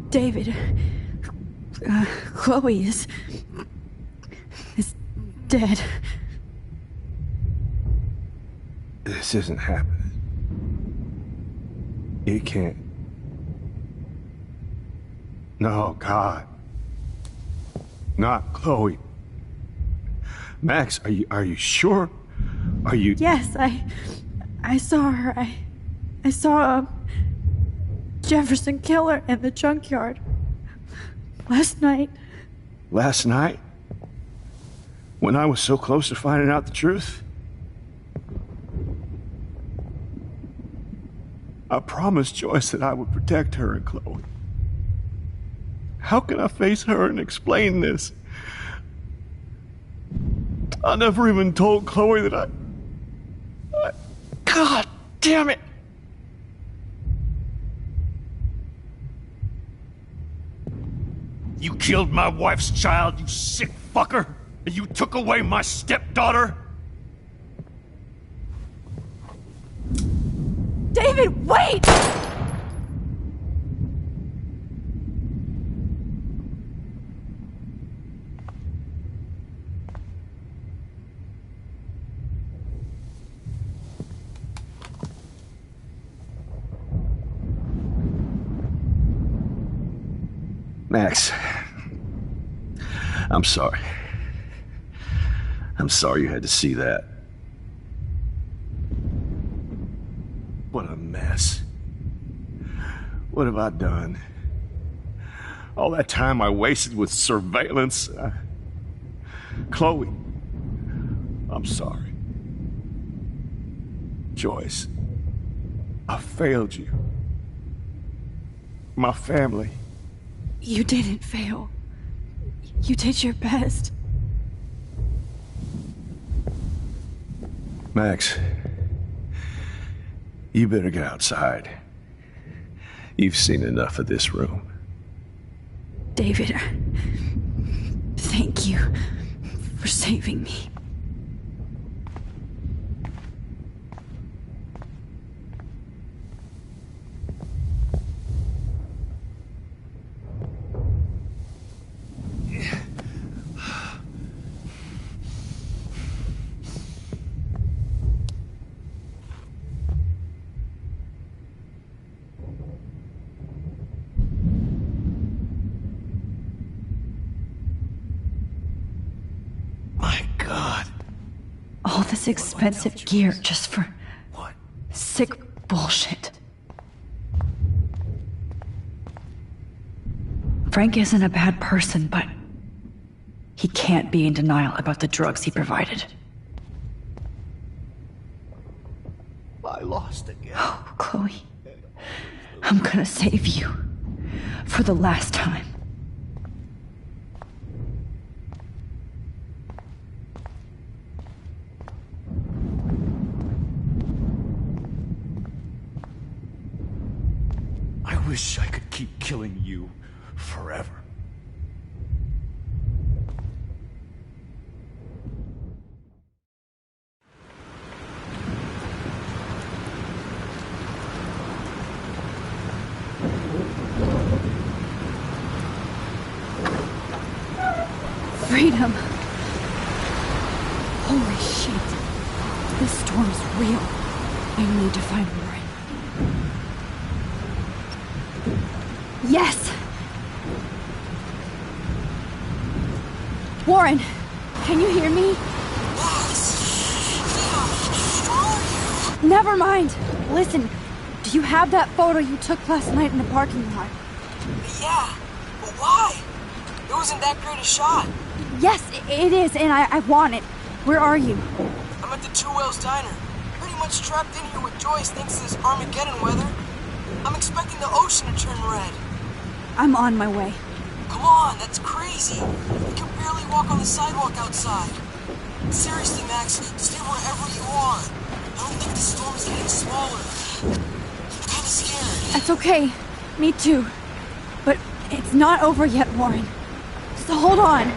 David, Chloe is dead. This isn't happening. It can't. No, God. Not Chloe. Max, are you sure? Are you... Yes, I saw her. I saw Jefferson kill her in the junkyard. Last night. Last night? When I was so close to finding out the truth? I promised Joyce that I would protect her and Chloe. How can I face her and explain this? I never even told Chloe that I... God damn it! You killed my wife's child, you sick fucker! And you took away my stepdaughter? David, wait! Max, I'm sorry. I'm sorry you had to see that. What a mess. What have I done? All that time I wasted with surveillance. Chloe, I'm sorry. Joyce, I failed you. My family. You didn't fail. You did your best. Max, you better get outside. You've seen enough of this room. David, thank you for saving me. All this expensive gear just for sick bullshit. Frank isn't a bad person, but he can't be in denial about the drugs he provided. I lost again. Oh, Chloe. I'm gonna save you. For the last time. I wish I could keep killing you forever. Freedom. Holy shit. This storm's real. I need to find Warren. Yes! Warren, can you hear me? Never mind. Listen, do you have that photo you took last night in the parking lot? Yeah, but why? It wasn't that great a shot. Yes, it is, and I want it. Where are you? I'm at the Two Whales Diner. Pretty much trapped in here with Joyce thanks to this Armageddon weather. I'm expecting the ocean to turn red. I'm on my way. Come on, that's crazy. We can barely walk on the sidewalk outside. Seriously, Max, stay wherever you are. I don't think the storm is getting smaller. I'm kinda scared. That's okay. Me too. But it's not over yet, Warren. So hold on.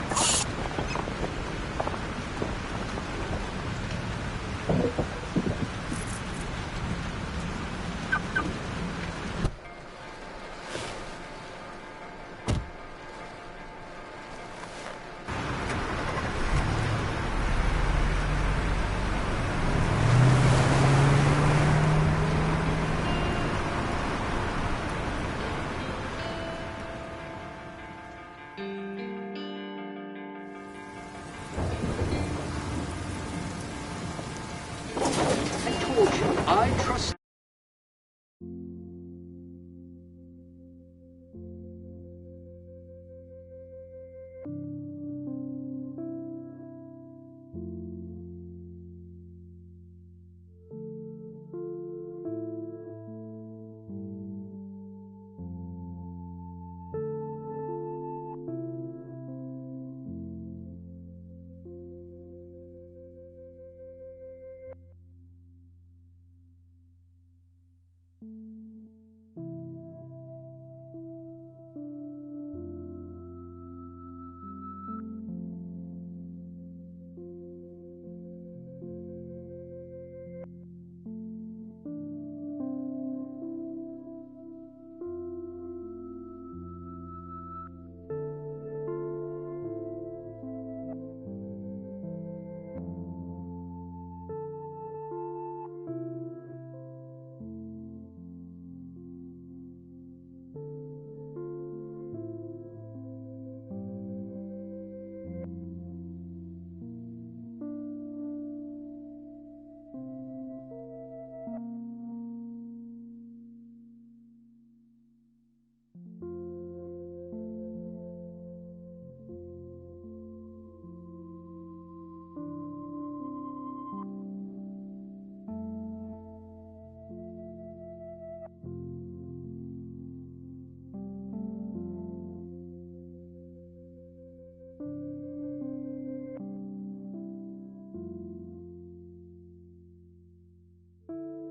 I trust.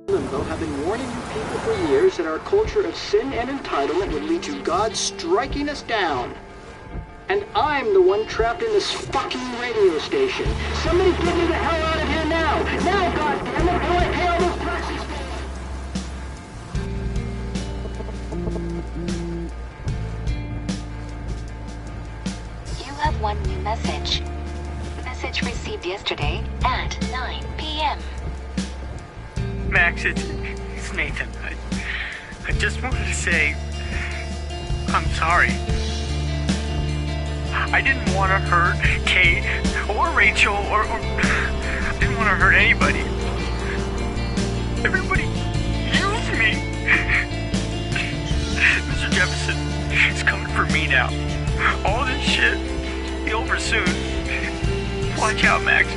Limbo have been warning you people for years that our culture of sin and entitlement would lead to God striking us down. And I'm the one trapped in this fucking radio station. Somebody get me the hell out of here now! Now, goddammit, or I pay all those taxes! You have one new message. Message received yesterday at 9 p.m. Max, it's Nathan. I just wanted to say I'm sorry. I didn't want to hurt Kate or Rachel or I didn't want to hurt anybody. Everybody used me. Mr. Jefferson is coming for me now. All this shit will be over soon. Watch out, Max.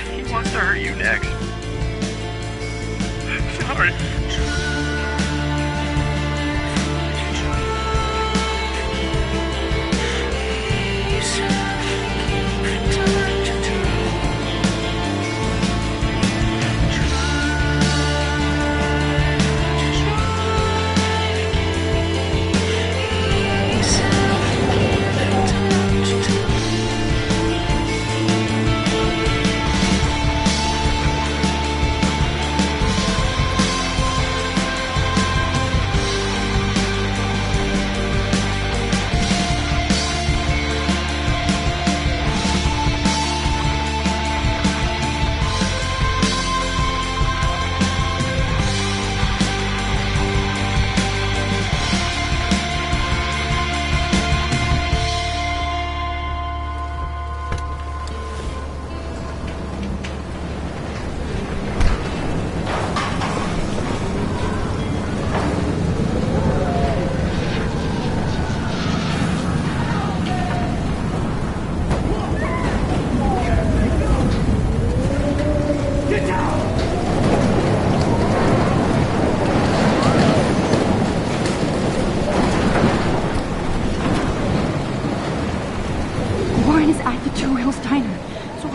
He wants to hurt you next. Sorry.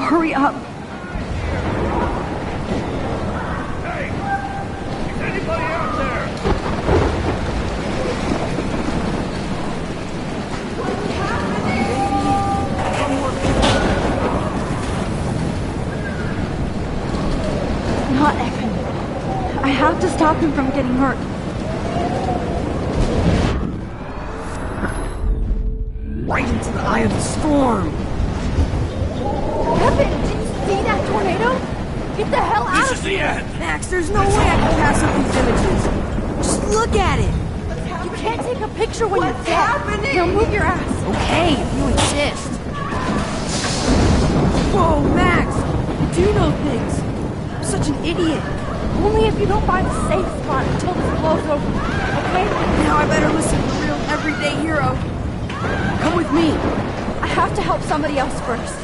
Hurry up. Hey! Is anybody out there? Not Evan. I have to stop him from getting hurt. Right into the eye of the storm. Evan, did you see that tornado? Get the hell out This of is the here! end! Max, there's no way I can pass up these images. Just look at it. You can't take a picture when you're dead. Happening? Now move your ass. Okay, if you insist. Whoa, Max! You do know things. I'm such an idiot. Only if you don't find a safe spot until this blows over. Okay? Now I better listen to the real everyday hero. Come with me. I have to help somebody else first.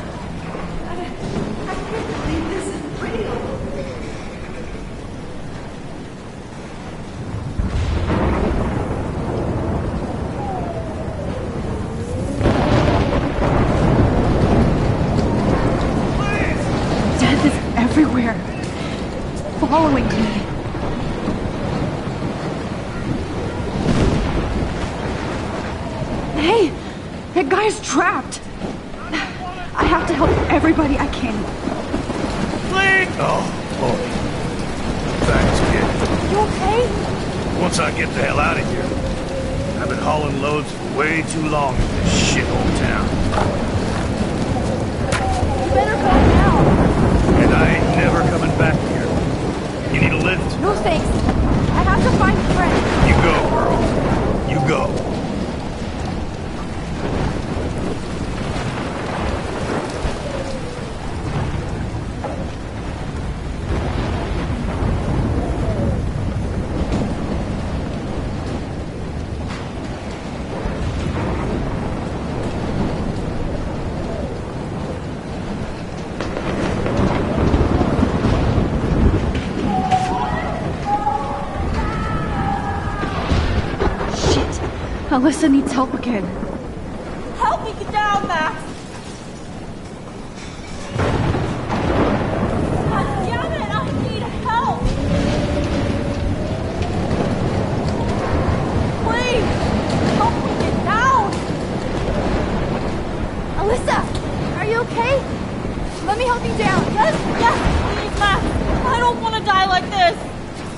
Death is everywhere. It's following me. Hey! That guy's trapped! I have to help everybody I can. Please! Oh, boy. Thanks, kid. You okay? Once I get the hell out of here. I've been hauling loads for way too long in this shithole town. You better go now. And I ain't never coming back here. You need a lift? No thanks. I have to find a friend. You go, girl. You go. Alyssa needs help again. Help me get down, Max! God damn it, I need help! Are you okay? Let me help you down. Yes, please, Max. I don't want to die like this.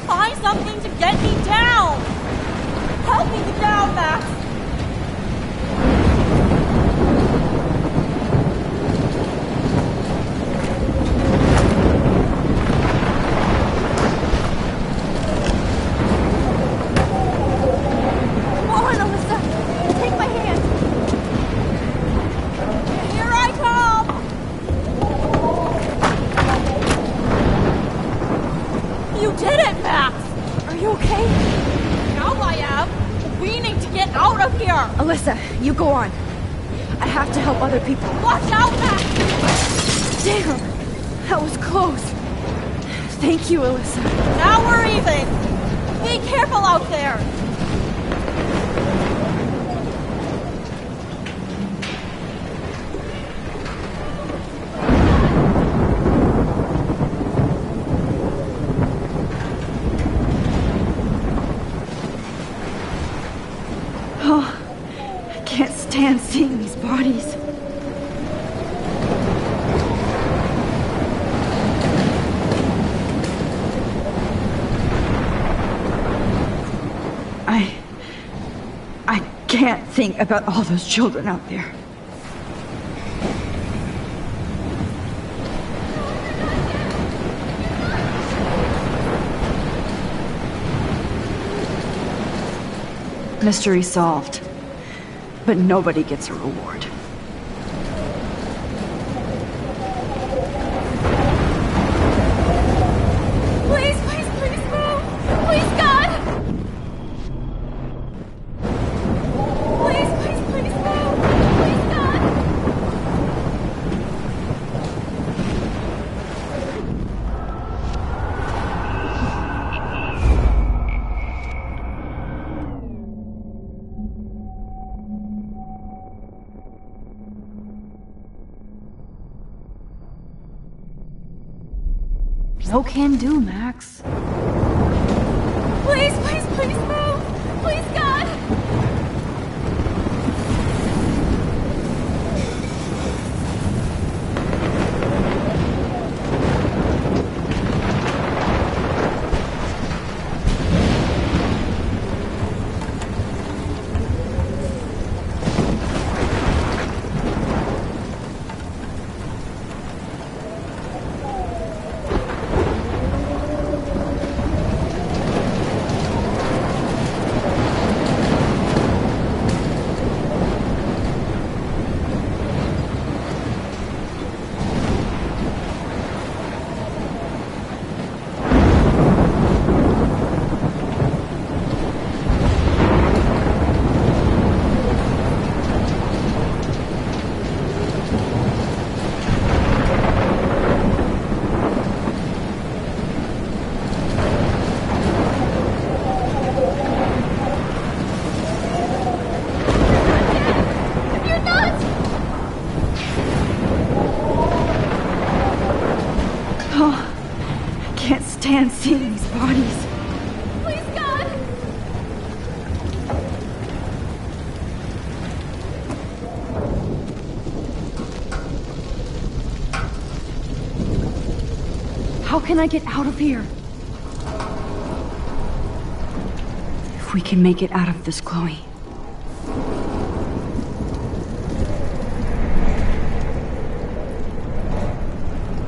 Find something to get me down. Help me get down, Max. Alyssa, you go on. I have to help other people. Watch out, Max! Damn! That was close. Thank you, Alyssa. Now we're even! Be careful out there! Can't seeing these bodies. I can't think about all those children out there. Mystery solved. But nobody gets a reward. Please, please, please move! Please, God! Please, please, please move! Please, God! No can do, Max. Please, please, please move! Please, God! Can't see these bodies. Please, God! How can I get out of here? If we can make it out of this, Chloe.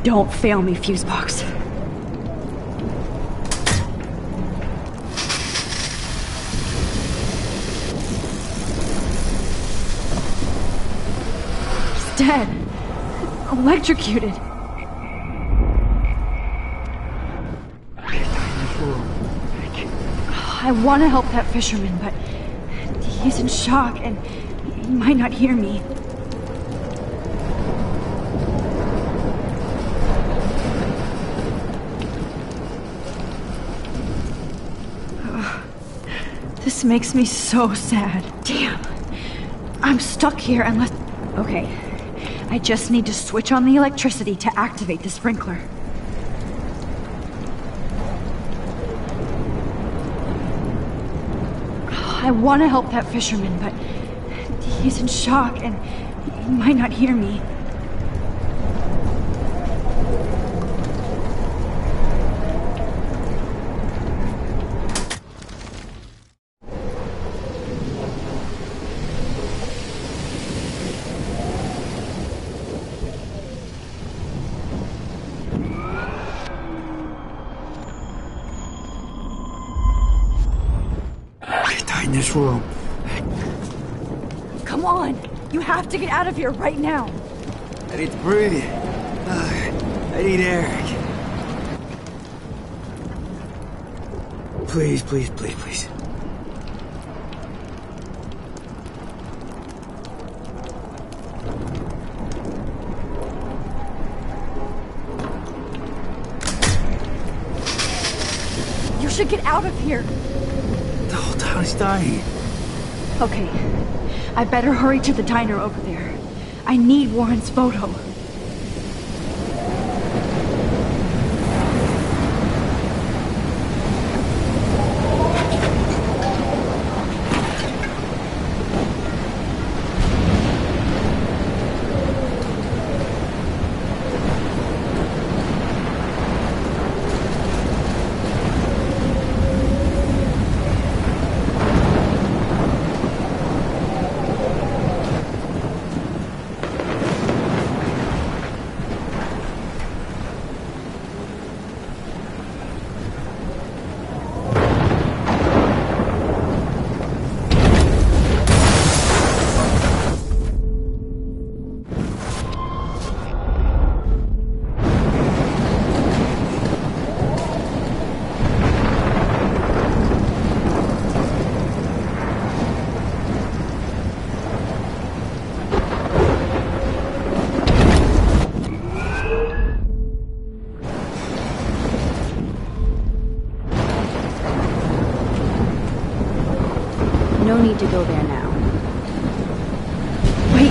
Don't fail me, Fusebox. Dead. Electrocuted. I want to help that fisherman, but he's in shock and he might not hear me. This makes me so sad. Damn. I'm stuck here unless... Okay. I just need to switch on the electricity to activate the sprinkler. I want to help that fisherman, but he's in shock and he might not hear me. this room. Come on! You have to get out of here right now! I need to breathe. I need air. Please, please, please, please. You should get out of here! The whole town is dying. Okay, I better hurry to the diner over there. I need Warren's photo. No need to go there now. Wait!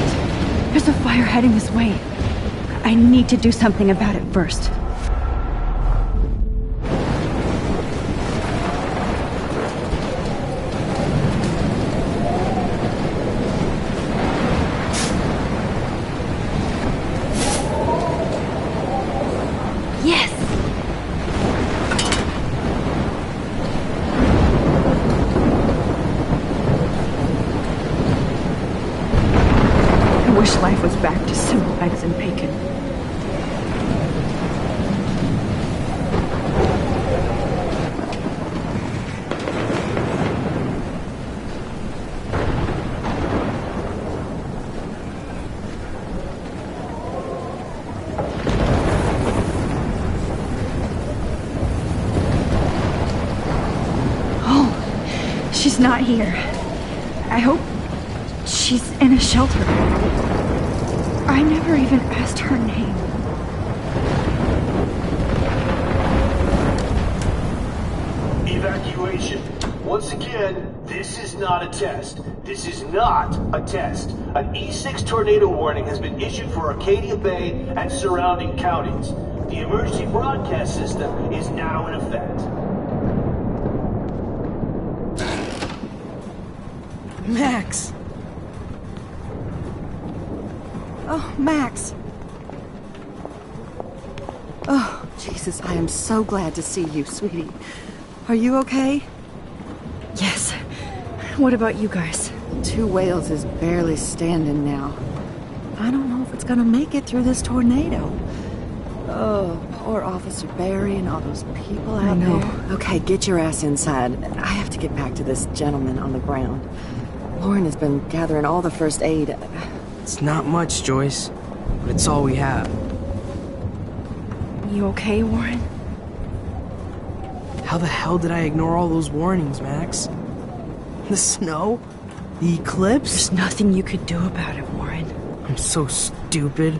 There's a fire heading this way. I need to do something about it first. Yes! I wish life was back to simple eggs and bacon. Oh, she's not here. I hope she's in a shelter. I never even asked her name. Evacuation. Once again, this is not a test. This is not a test. An E6 tornado warning has been issued for Arcadia Bay and surrounding counties. The emergency broadcast system is now in effect. Max! Oh, Max! Oh, Jesus, I am so glad to see you, sweetie. Are you okay? Yes. What about you guys? Two Whales is barely standing now. I don't know if it's gonna make it through this tornado. Oh, poor Officer Barry and all those people out there. Okay, get your ass inside. I have to get back to this gentleman on the ground. Lauren has been gathering all the first aid. It's not much, Joyce, but it's all we have. You okay, Warren? How the hell did I ignore all those warnings, Max? The snow? The eclipse? There's nothing you could do about it, Warren. I'm so stupid.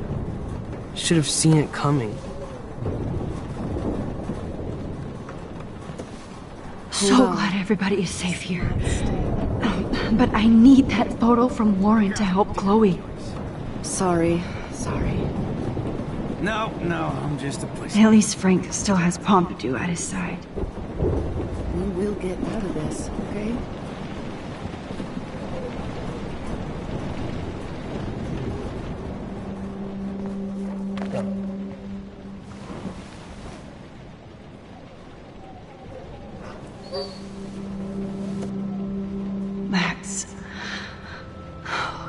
Should have seen it coming. So glad everybody is safe here. But I need that photo from Warren to help Chloe. Sorry. No, I'm just a pussy. At least Frank still has Pompidou at his side. We will get out of this, okay? Max,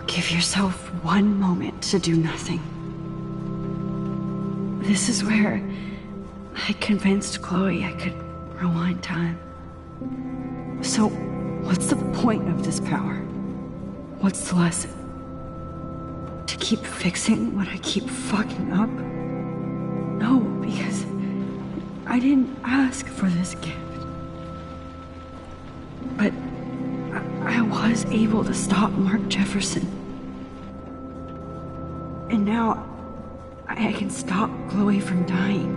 give yourself one moment to do nothing. This is where I convinced Chloe I could rewind time. So What's the point of this power? What's the lesson? To keep fixing what I keep fucking up? No, because I didn't ask for this gift. But I was able to stop Mark Jefferson. And now I can stop Chloe from dying.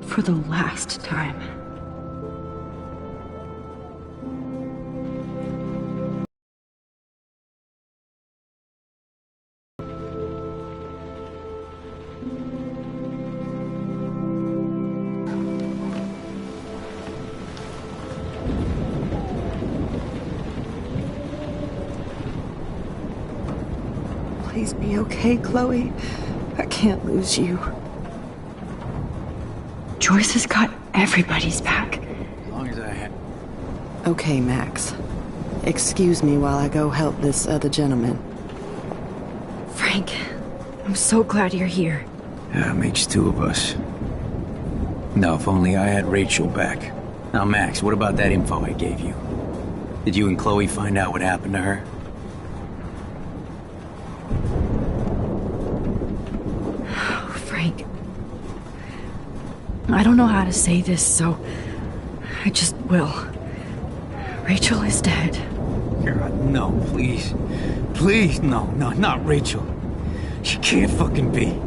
For the last time. Please be okay, Chloe. I can't lose you. Joyce has got everybody's back. As long as I had... Okay, Max. Excuse me while I go help this other gentleman. Frank, I'm so glad you're here. Yeah, makes two of us. No, if only I had Rachel back. Now, Max, what about that info I gave you? Did you and Chloe find out what happened to her? Frank, I don't know how to say this, so I just will. Rachel is dead. God, no, please. Please, no, not Rachel. She can't fucking be.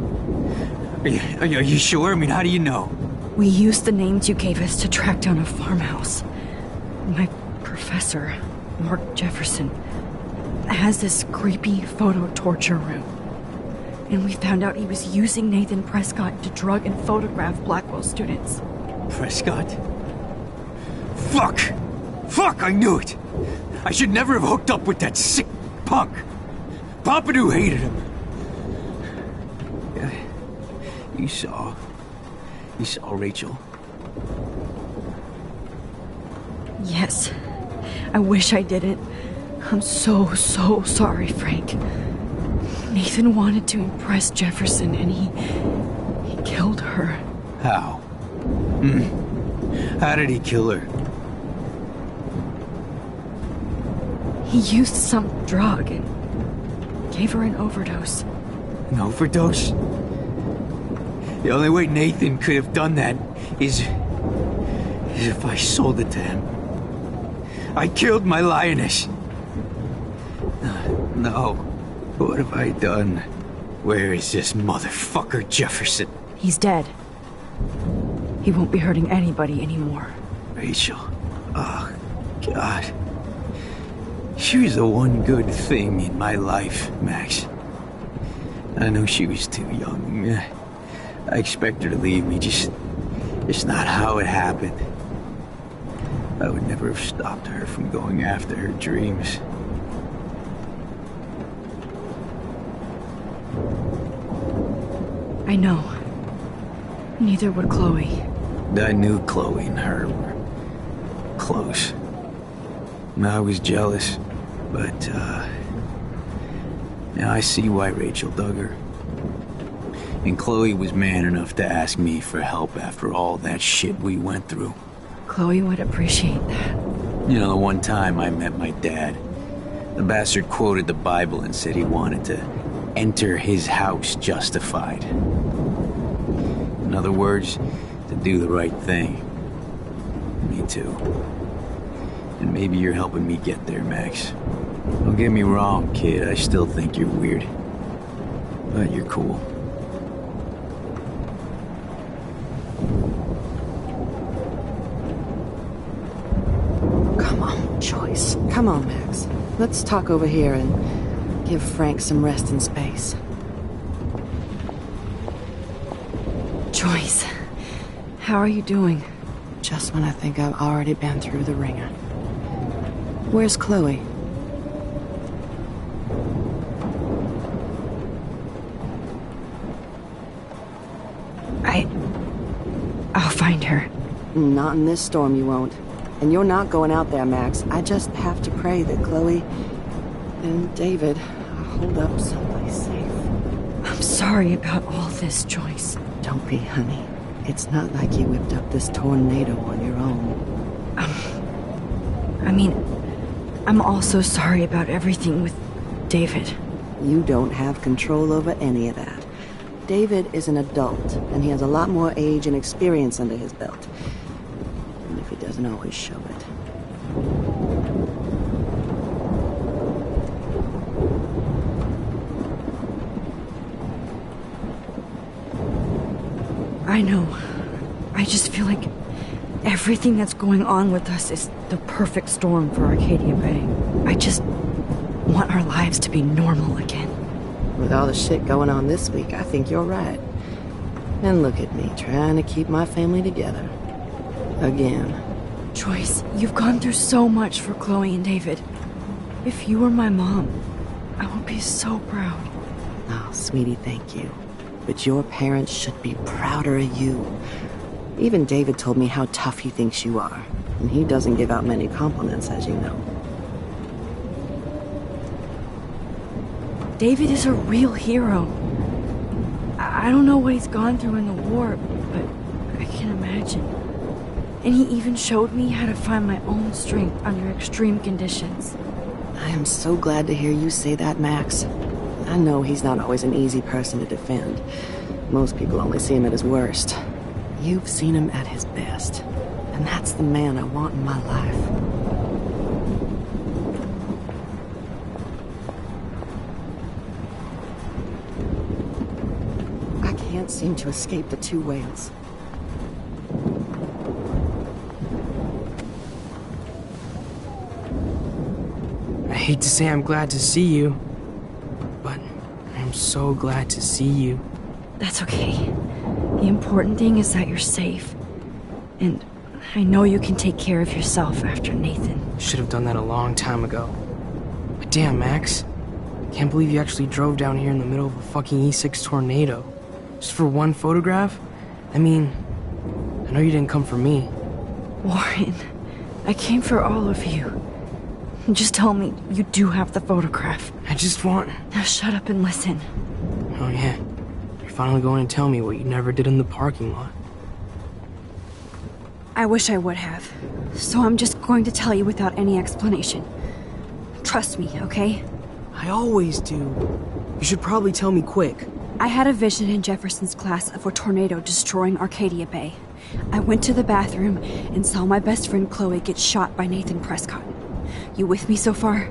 Are you sure? I mean, how do you know? We used the names you gave us to track down a farmhouse. My professor, Mark Jefferson, has this creepy photo torture room. And we found out he was using Nathan Prescott to drug and photograph Blackwell students. Prescott? Fuck! Fuck, I knew it! I should never have hooked up with that sick punk! Pompidou hated him! Yeah, you saw Rachel? Yes. I wish I didn't. I'm so sorry, Frank. Nathan wanted to impress Jefferson, and he killed her. How? How did he kill her? He used some drug and gave her an overdose. An overdose? The only way Nathan could have done that is if I sold it to him. I killed my lioness. No. What have I done? Where is this motherfucker Jefferson? He's dead. He won't be hurting anybody anymore. Rachel. Oh, God. She was the one good thing in my life, Max. I know she was too young. I expect her to leave me, just not how it happened. I would never have stopped her from going after her dreams. I know. Neither would Chloe. I knew Chloe and her were close. I was jealous, but now I see why Rachel dug her. And Chloe was man enough to ask me for help after all that shit we went through. Chloe would appreciate that. You know, the one time I met my dad, the bastard quoted the Bible and said he wanted to enter his house justified. In other words, to do the right thing. Me too. And maybe you're helping me get there, Max. Don't get me wrong, kid, I still think you're weird. But you're cool. Come on, Joyce. Come on, Max. Let's talk over here and give Frank some rest and space. Joyce, how are you doing? Just when I think I've already been through the ringer. Where's Chloe? I'll find her. Not in this storm, you won't. And you're not going out there, Max. I just have to pray that Chloe and David hold up someplace safe. I'm sorry about all this, Joyce. Don't be, honey. It's not like you whipped up this tornado on your own. I mean, I'm also sorry about everything with David. You don't have control over any of that. David is an adult, and he has a lot more age and experience under his belt. Even if he doesn't always show it. I know. I just feel like everything that's going on with us is the perfect storm for Arcadia Bay. I just want our lives to be normal again. With all the shit going on this week, I think you're right. And look at me, trying to keep my family together. Again. Joyce, you've gone through so much for Chloe and David. If you were my mom, I would be so proud. Oh, sweetie, thank you. But your parents should be prouder of you. Even David told me how tough he thinks you are. And he doesn't give out many compliments, as you know. David is a real hero. I don't know what he's gone through in the war, but I can imagine. And he even showed me how to find my own strength under extreme conditions. I am so glad to hear you say that, Max. I know he's not always an easy person to defend. Most people only see him at his worst. You've seen him at his best. And that's the man I want in my life. I can't seem to escape the two whales. I hate to say I'm glad to see you, but I'm so glad to see you. That's okay. The important thing is that you're safe. And I know you can take care of yourself after Nathan. Should have done that a long time ago. But damn, Max. Can't believe you actually drove down here in the middle of a fucking E6 tornado. Just for one photograph? I mean, I know you didn't come for me. Warren, I came for all of you. Just tell me you do have the photograph. I just want... Now shut up and listen. Oh yeah. You're finally going to tell me what you never did in the parking lot. I wish I would have. So I'm just going to tell you without any explanation. Trust me, okay? I always do. You should probably tell me quick. I had a vision in Jefferson's class of a tornado destroying Arcadia Bay. I went to the bathroom and saw my best friend Chloe get shot by Nathan Prescott. You with me so far?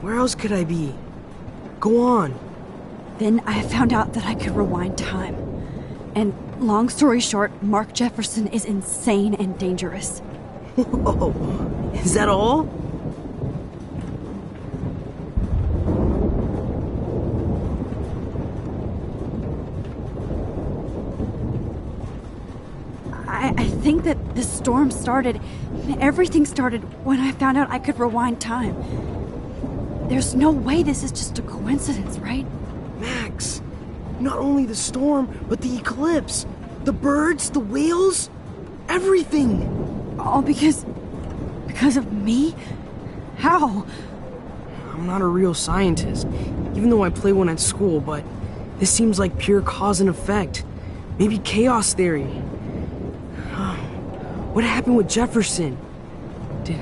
Where else could I be? Go on. Then I found out that I could rewind time. And long story short, Mark Jefferson is insane and dangerous. Whoa. Is that all? I think that the storm started... Everything started when I found out I could rewind time. There's no way this is just a coincidence, right? Max, not only the storm, but the eclipse. The birds, the whales, everything. All because of me? How? I'm not a real scientist, even though I play one at school, but this seems like pure cause and effect. Maybe chaos theory. What happened with Jefferson? Did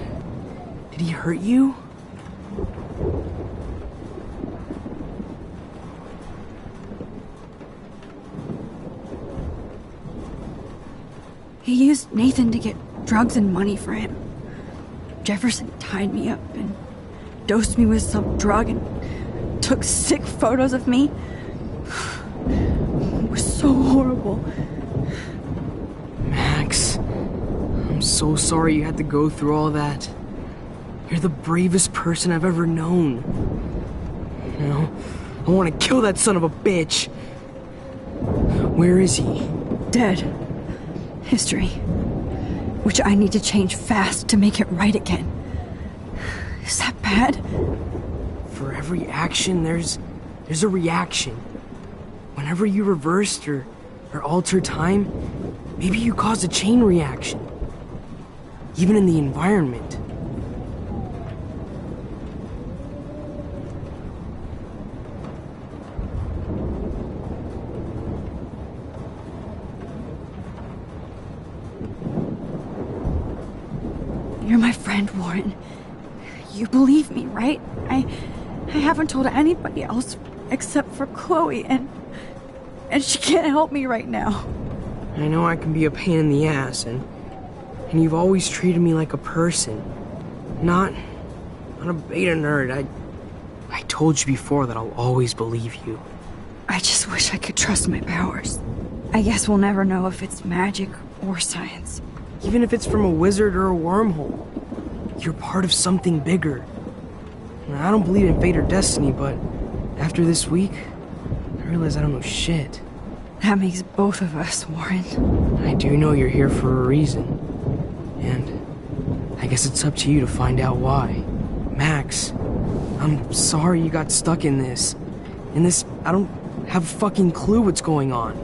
he hurt you? He used Nathan to get drugs and money for him. Jefferson tied me up and dosed me with some drug and took sick photos of me. It was so horrible. Max, I'm so sorry you had to go through all that. You're the bravest person I've ever known. You know, I want to kill that son of a bitch. Where is he? Dead. History. Which I need to change fast to make it right again. Is that bad? For every action, there's a reaction. Whenever you reversed or alter time, maybe you caused a chain reaction. Even in the environment. You're my friend, Warren. You believe me, right? I haven't told anybody else except for Chloe, and she can't help me right now. I know I can be a pain in the ass, and you've always treated me like a person, not a beta nerd. I told you before that I'll always believe you. I just wish I could trust my powers. I guess we'll never know if it's magic or science. Even if it's from a wizard or a wormhole, you're part of something bigger. I don't believe in fate or destiny, but after this week, I realize I don't know shit. That makes both of us, Warren. I do know you're here for a reason. And I guess it's up to you to find out why. Max, I'm sorry you got stuck in this. I don't have a fucking clue what's going on.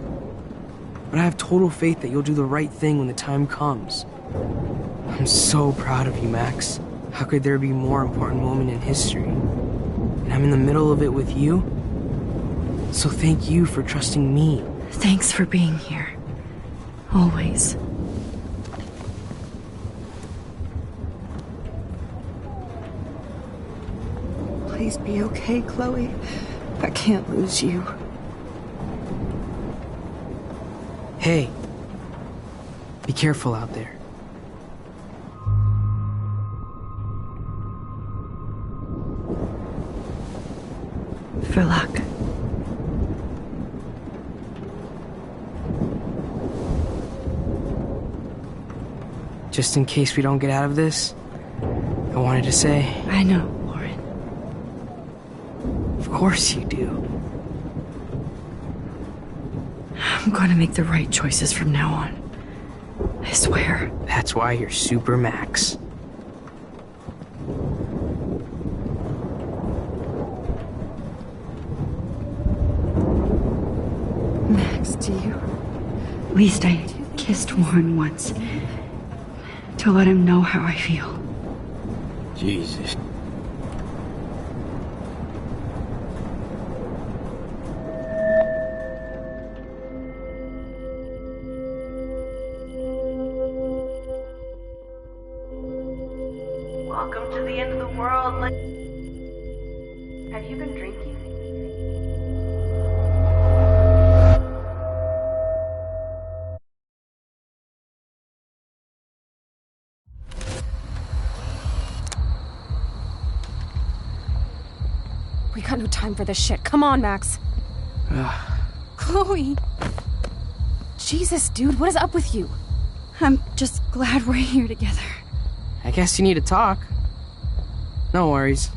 But I have total faith that you'll do the right thing when the time comes. I'm so proud of you, Max. How could there be a more important moment in history? And I'm in the middle of it with you. So thank you for trusting me. Thanks for being here. Always. Please be okay, Chloe. I can't lose you. Hey, be careful out there. For luck. Just in case we don't get out of this, I wanted to say... I know, Warren. Of course you do. I'm gonna make the right choices from now on. I swear. That's why you're Super Max. Max, do you? At least I kissed Warren once. To let him know how I feel. Jesus. Welcome to the end of the world. Have you been drinking? We got no time for this shit. Come on, Max. Chloe. Jesus, dude, what is up with you? I'm just glad we're here together. I guess you need to talk. No worries.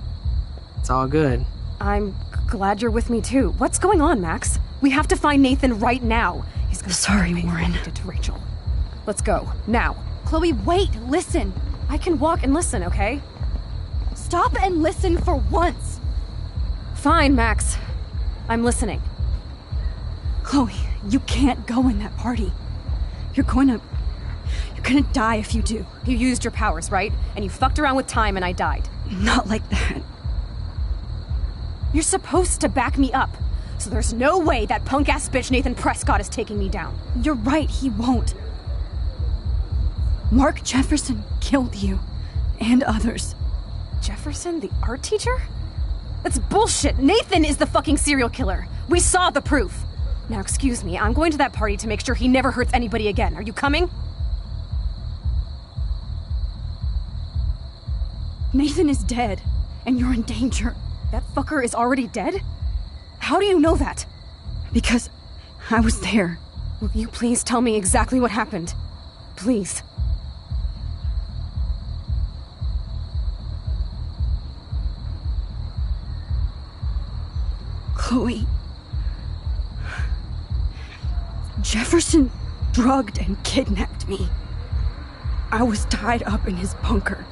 It's all good. I'm glad you're with me too. What's going on, Max? We have to find Nathan right now. He's gonna Sorry, Warren. Did to Rachel. Let's go now. Chloe, wait. Listen. I can walk and listen, okay? Stop and listen for once. Fine, Max. I'm listening. Chloe, you can't go in that party. You're gonna die if you do. You used your powers, right? And you fucked around with time and I died. Not like that. You're supposed to back me up. So there's no way that punk-ass bitch Nathan Prescott is taking me down. You're right, he won't. Mark Jefferson killed you. And others. Jefferson, the art teacher? That's bullshit. Nathan is the fucking serial killer. We saw the proof. Now, excuse me, I'm going to that party to make sure he never hurts anybody again. Are you coming? Nathan is dead, and you're in danger. That fucker is already dead? How do you know that? Because I was there. Will you please tell me exactly what happened? Please. Chloe. Jefferson drugged and kidnapped me. I was tied up in his bunker.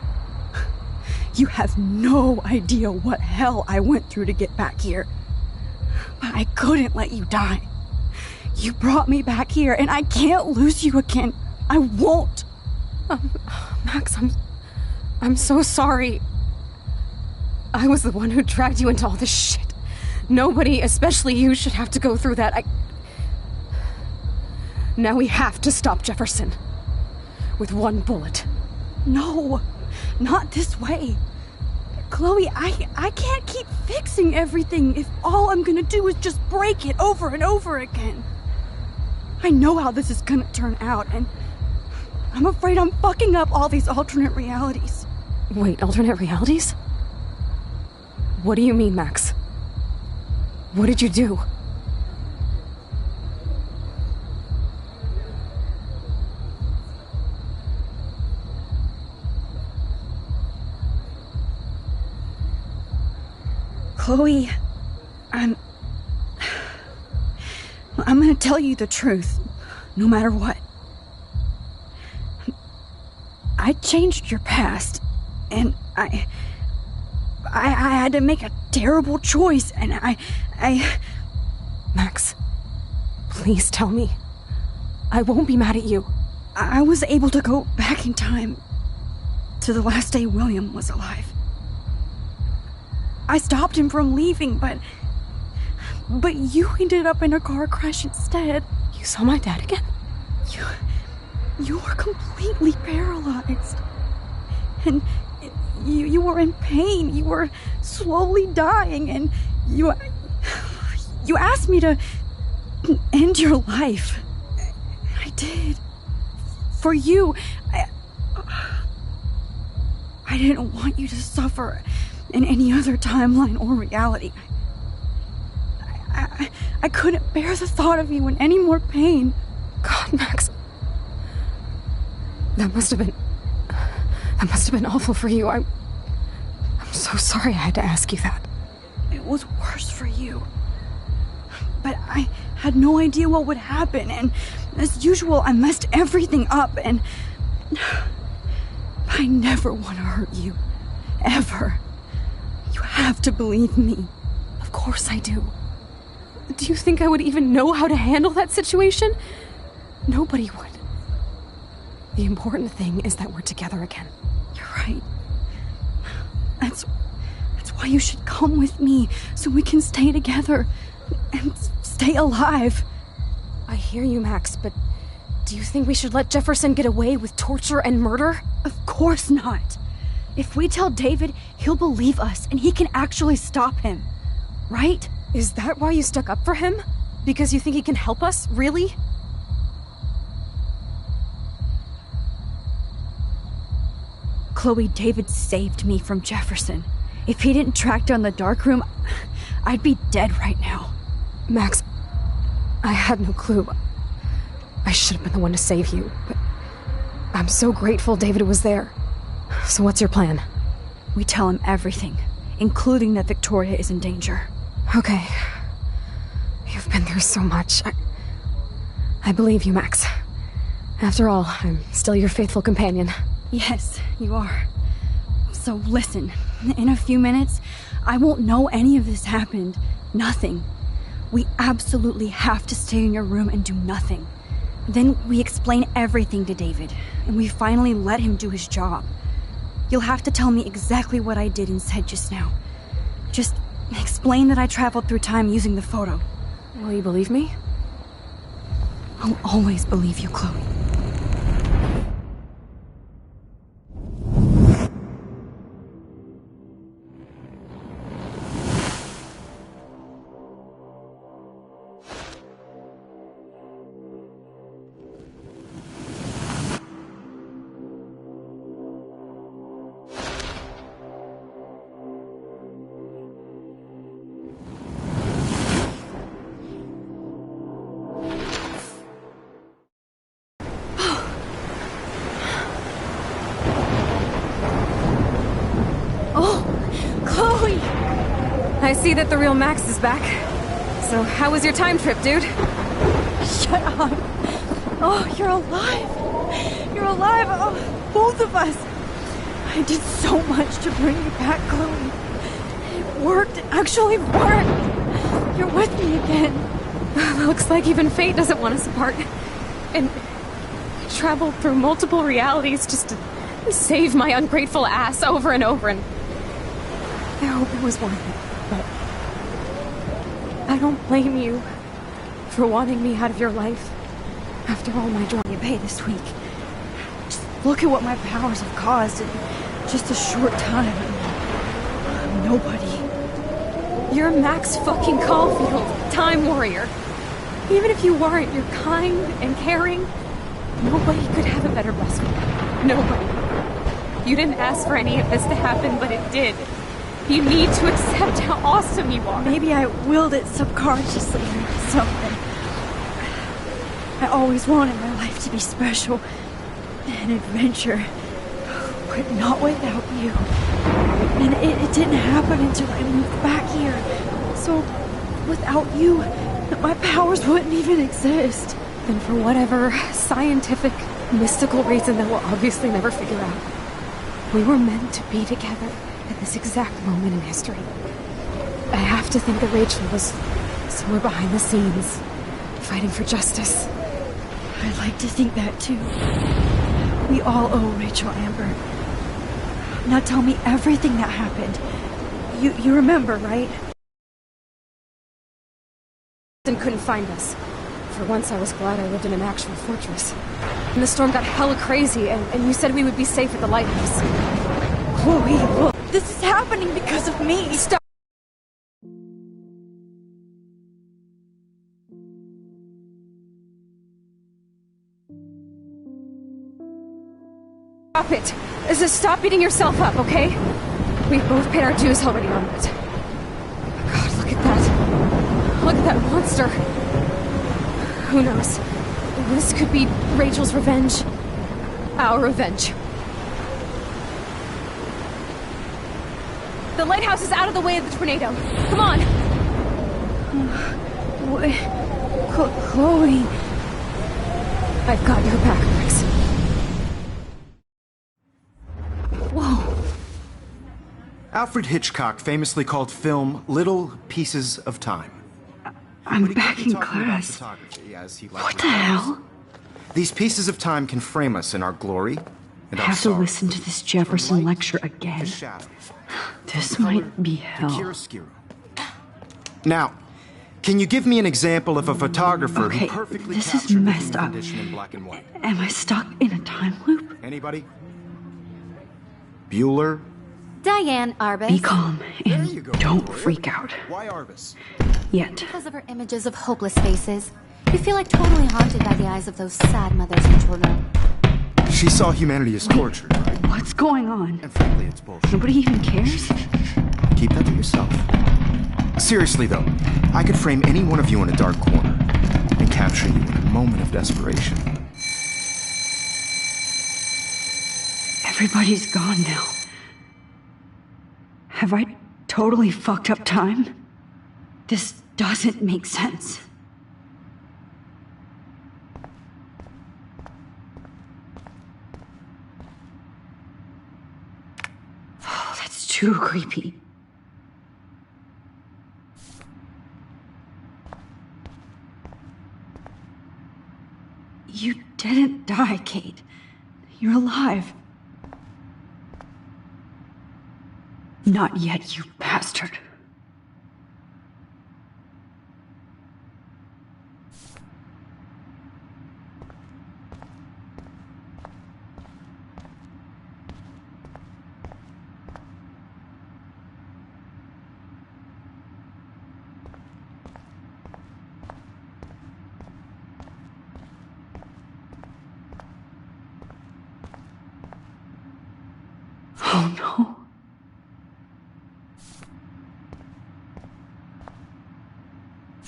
You have no idea what hell I went through to get back here. But I couldn't let you die. You brought me back here, and I can't lose you again. I won't. Max, I'm so sorry. I was the one who dragged you into all this shit. Nobody, especially you, should have to go through that. Now we have to stop Jefferson. With one bullet. No, not this way. Chloe, I can't keep fixing everything if all I'm gonna do is just break it over and over again. I know how this is gonna turn out, and I'm afraid I'm fucking up all these alternate realities. Wait, alternate realities? What do you mean, Max? What did you do? Chloe, I'm gonna tell you the truth, no matter what. I changed your past, and I had to make a terrible choice, and I... Max, please tell me. I won't be mad at you. I was able to go back in time to the last day William was alive. I stopped him from leaving, but you ended up in a car crash instead. You saw my dad again? You were completely paralyzed. And you were in pain. You were slowly dying, and you asked me to end your life. I did. For you. I didn't want you to suffer in any other timeline or reality. I couldn't bear the thought of you in any more pain. God, Max. That must have been awful for you. I'm so sorry I had to ask you that. It was worse for you. But I had no idea what would happen, and as usual, I messed everything up, and I never want to hurt you. Ever. You have to believe me. Of course I do. Do you think I would even know how to handle that situation? Nobody would. The important thing is that we're together again. You're right. That's why you should come with me, so we can stay together and stay alive. I hear you, Max, but do you think we should let Jefferson get away with torture and murder? Of course not. If we tell David, he'll believe us, and he can actually stop him. Right? Is that why you stuck up for him? Because you think he can help us? Really? Chloe, David saved me from Jefferson. If he didn't track down the darkroom, I'd be dead right now. Max, I had no clue. I should have been the one to save you, but I'm so grateful David was there. So what's your plan? We tell him everything, including that Victoria is in danger. Okay. You've been through so much. I believe you, Max. After all, I'm still your faithful companion. Yes, you are. So listen, in a few minutes, I won't know any of this happened. Nothing. We absolutely have to stay in your room and do nothing. Then we explain everything to David, and we finally let him do his job. You'll have to tell me exactly what I did and said just now. Just explain that I traveled through time using the photo. Will you believe me? I'll always believe you, Chloe. I see that the real Max is back. So how was your time trip, dude? Shut up. Oh, you're alive. You're alive. Oh, both of us. I did so much to bring you back, Chloe. It worked. It actually worked. You're with me again. Looks like even fate doesn't want us apart. And I traveled through multiple realities just to save my ungrateful ass over and over, and I hope it was worth it. But I don't blame you for wanting me out of your life after all my drama. You pay this week. Just look at what my powers have caused in just a short time. nobody. You're Max fucking Caulfield, Time Warrior. Even if you weren't, you're kind and caring. Nobody could have a better best friend. Nobody. You didn't ask for any of this to happen, but it did. You need to accept how awesome you are. Maybe I willed it subconsciously or something. I always wanted my life to be special. An adventure. But not without you. And it didn't happen until I moved back here. So, without you, my powers wouldn't even exist. And for whatever scientific, mystical reason that we'll obviously never figure out, we were meant to be together at this exact moment in history. I have to think that Rachel was somewhere behind the scenes, fighting for justice. I'd like to think that too. We all owe Rachel Amber. Now tell me everything that happened. You remember, right? And couldn't find us. For once I was glad I lived in an actual fortress. And the storm got hella crazy, and you said we would be safe at the lighthouse. Chloe, look, this is happening because of me. Stop it! Stop beating yourself up, okay? We both paid our dues already on it. God, look at that. Look at that monster. Who knows? This could be Rachel's revenge. Our revenge. The lighthouse is out of the way of the tornado. Come on! Chloe... I've got your back, Max. Whoa. Alfred Hitchcock famously called film little pieces of time. I'm back in class. What the hell? These pieces of time can frame us in our glory and I our have to sorrow. listen to this Jefferson lecture again. This might be hell. Now, can you give me an example of a photographer Okay, who perfectly this is captured the messed human up. condition in black and white? Am I stuck in a time loop? Anybody? Bueller? Diane Arbus. Be calm and don't freak out. Why Arbus? Yet. Because of her images of hopeless faces. You feel like totally haunted by the eyes of those sad mothers and children. She saw humanity as tortured, right? What's going on? And frankly, it's bullshit. Nobody even cares? Keep that to yourself. Seriously, though, I could frame any one of you in a dark corner and capture you in a moment of desperation. Everybody's gone now. Have I totally fucked up time? This doesn't make sense. Oh, that's too creepy. You didn't die, Kate. You're alive. Not yet, you bastard. Oh no.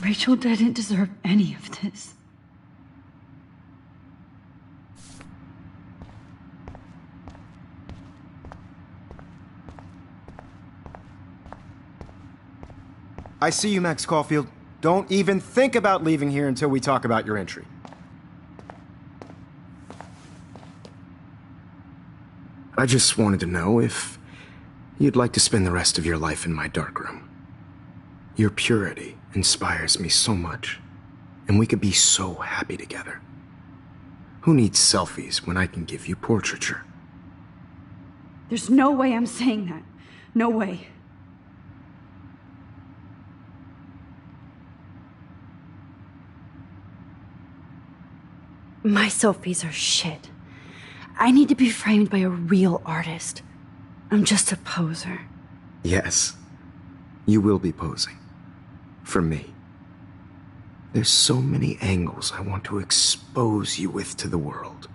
Rachel didn't deserve any of this. I see you, Max Caulfield. Don't even think about leaving here until we talk about your entry. I just wanted to know if you'd like to spend the rest of your life in my darkroom. Your purity inspires me so much, and we could be so happy together. Who needs selfies when I can give you portraiture? There's no way I'm saying that. No way. My selfies are shit. I need to be framed by a real artist. I'm just a poser. Yes, you will be posing. For me. There's so many angles I want to expose you with to the world.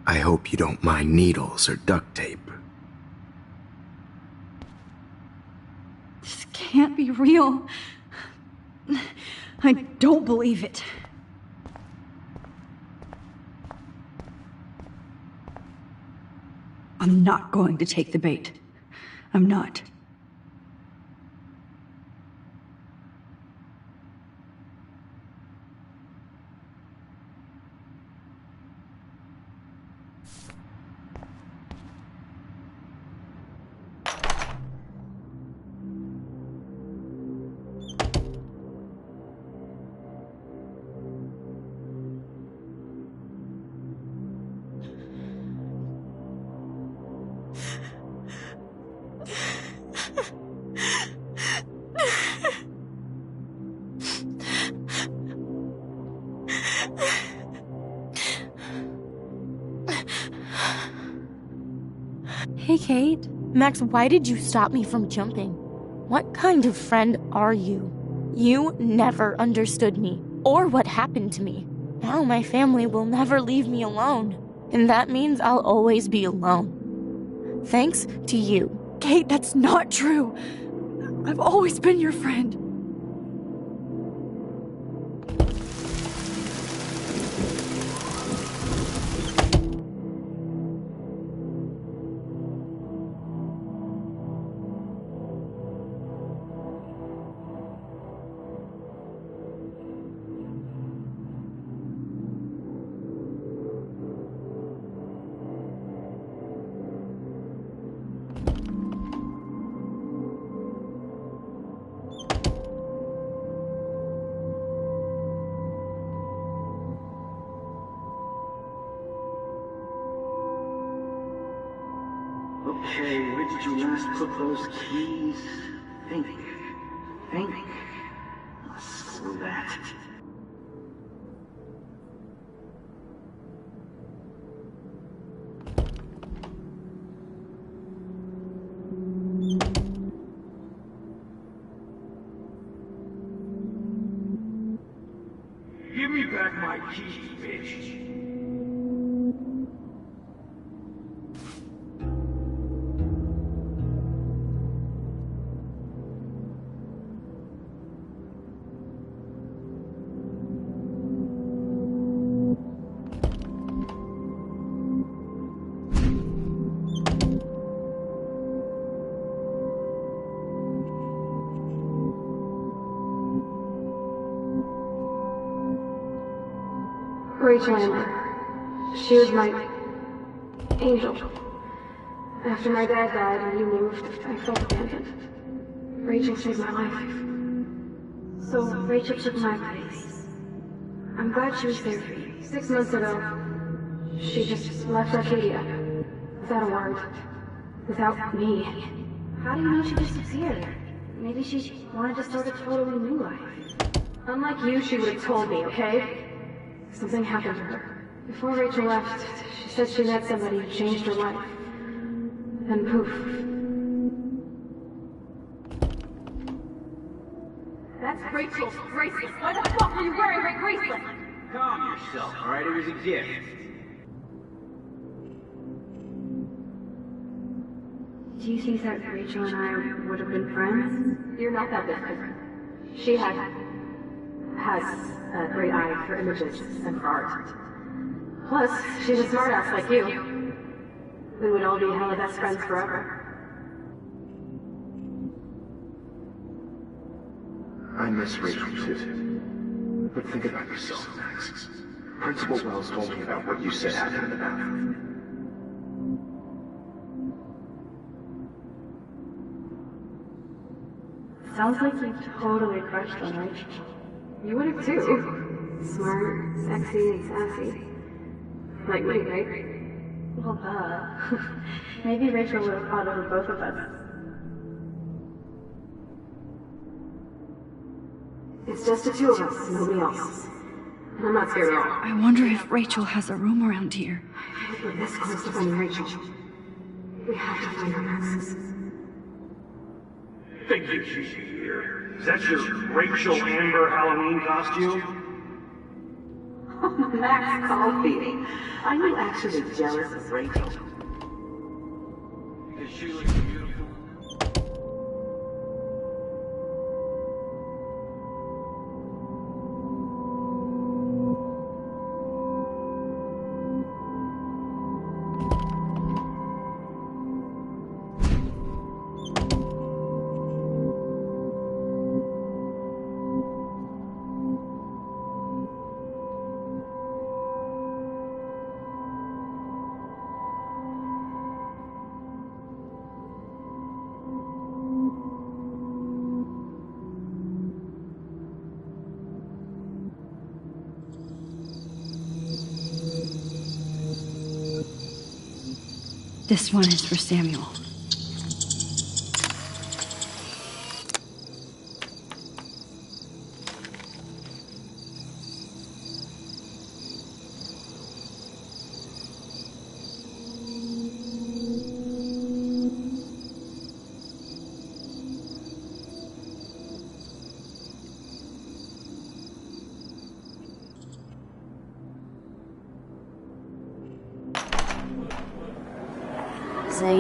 I hope you don't mind needles or duct tape. This can't be real. I don't believe it. I'm not going to take the bait. I'm not. Hey, Kate. Max, why did you stop me from jumping? What kind of friend are you? You never understood me, or what happened to me. Now my family will never leave me alone, and that means I'll always be alone. Thanks to you. Kate, that's not true. I've always been your friend. Okay, where did you last put those keys? Think. Screw that. Give me back my keys, bitch. Rachel Amber. She was my angel. After my dad died and you moved, I felt abandoned. Rachel saved my life. So Rachel took my place. I'm glad she was there for you. 6 months ago, she just left Arcadia. Without a word. Without me. How do you know she disappeared? Maybe she wanted to start a totally new life. Unlike you, she would have told me, okay? Something happened to her. Before Rachel left, she said she met somebody who changed her life. And poof. That's Rachel's bracelet. Why the fuck are you wearing my bracelet? Calm yourself, alright? It was a gift. Do you think that Rachel and I would have been friends? You're not that different. She has a great eye for images and for art. Plus, she's a smartass like you. We would all be hella best friends forever. I miss Rachel too. But think about yourself, Max. Principal Wells told me about what you said happened in the bathroom. Sounds like you totally crushed on Rachel. You would have too. Smart, sexy, and sassy. Like me, right? Well, maybe Rachel would have fought over both of us. It's just the two of us, nobody else. And I'm not scared at all. I wonder if Rachel has a room around here. If we're this close to finding Rachel, we have to find her, Max. figured you'd be here. Is that your Rachel Amber Halloween costume? Max called me. Are you actually jealous of Rachel? Because she looks beautiful. This one is for Samuel.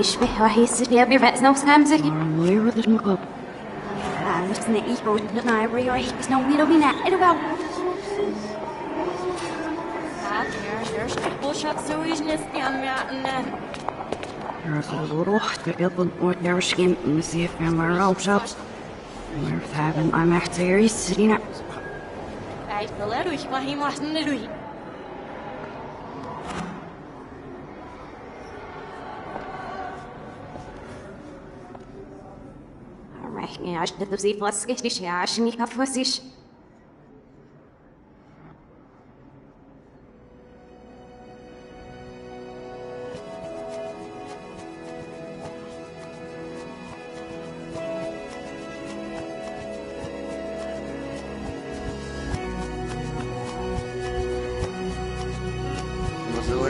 يشبه وهيس يا بيرفع نفس كامزة Where did you go? بس نعيش بودنا ريعيش بس نومي بينا إرباو روح تقبل ودرشين نسيف من روشات مرتابن I'm actually sitting up. عايز بلارو يشبهي محسن نروي يعني عشان تدوزي فاسكش عشان يكفوسيش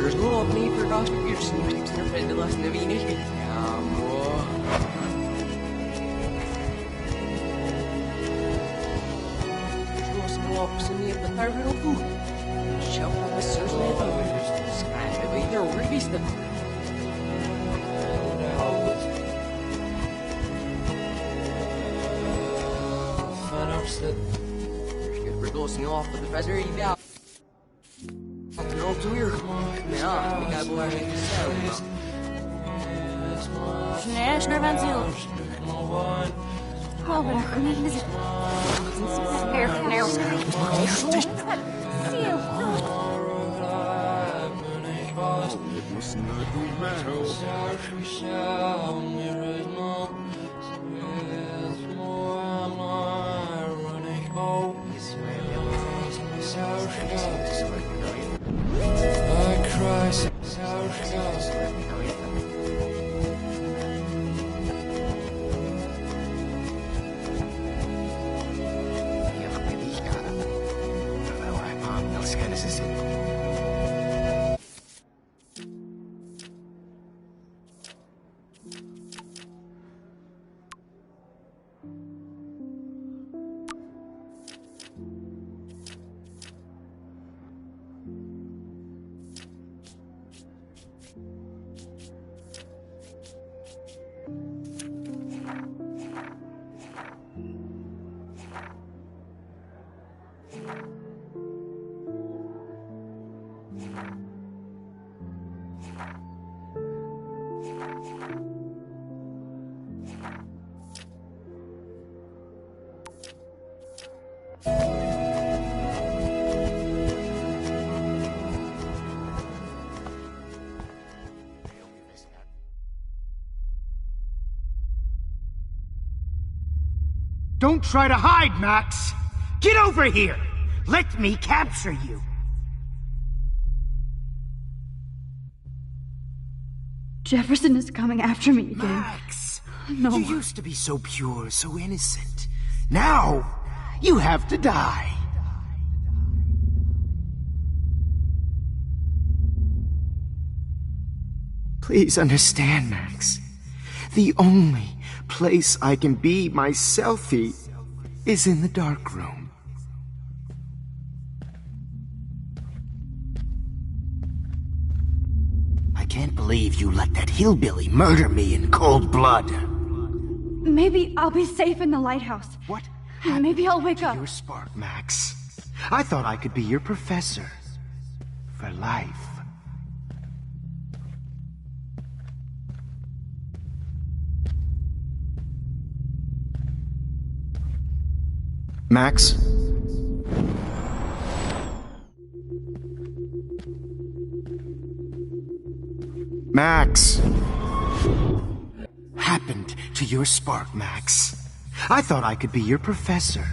There's no need for contributions to the lesson of English. The terminal food. Show up a certain level. Describe the release them. We're closing off with the professor. You got. No, too weird. Yeah, we got more to sell. Schnell, schnell, wenn Sie uns. Oh, but I mean, is it? Don't try to hide, Max! Get over here! Let me capture you! Jefferson is coming after me again. Max! No. You used to be so pure, so innocent. Now, you have to die. Please understand, Max. The only place I can be my selfie is in the dark room. I can't believe you let that hillbilly murder me in cold blood. Maybe I'll be safe in the lighthouse. What? Maybe I'll wake up. Your spark, Max. I thought I could be your professor. For life. Max? Max! Happened to your spark, Max? I thought I could be your professor.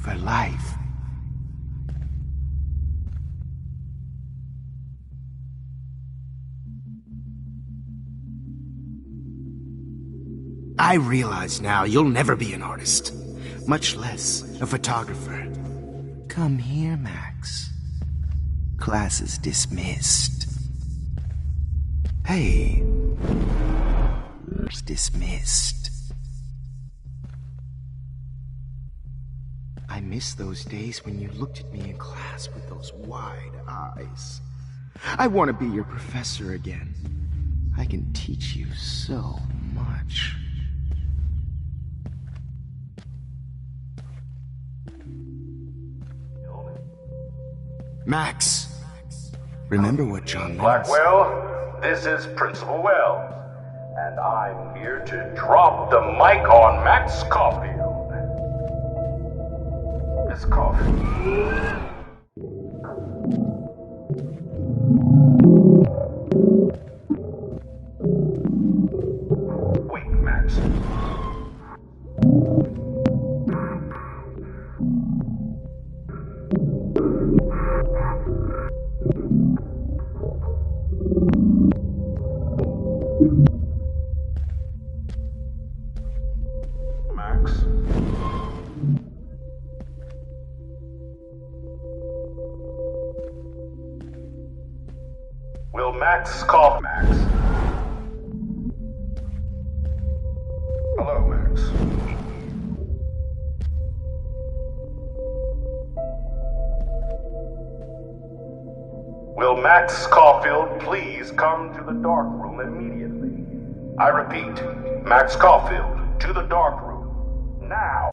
For life. I realize now you'll never be an artist, much less a photographer. Come here, Max. Class is dismissed. Hey. Dismissed. I miss those days when you looked at me in class with those wide eyes. I want to be your professor again. I can teach you so much. Max, remember what John meant. Blackwell, this is Principal Wells, and I'm here to drop the mic on Max Caulfield. Miss Caulfield. Wait, Max. Max. Will Max call Max? Hello, Max. Will Max Caulfield please come to the dark room immediately? I repeat, Max Caulfield, to the dark room, now.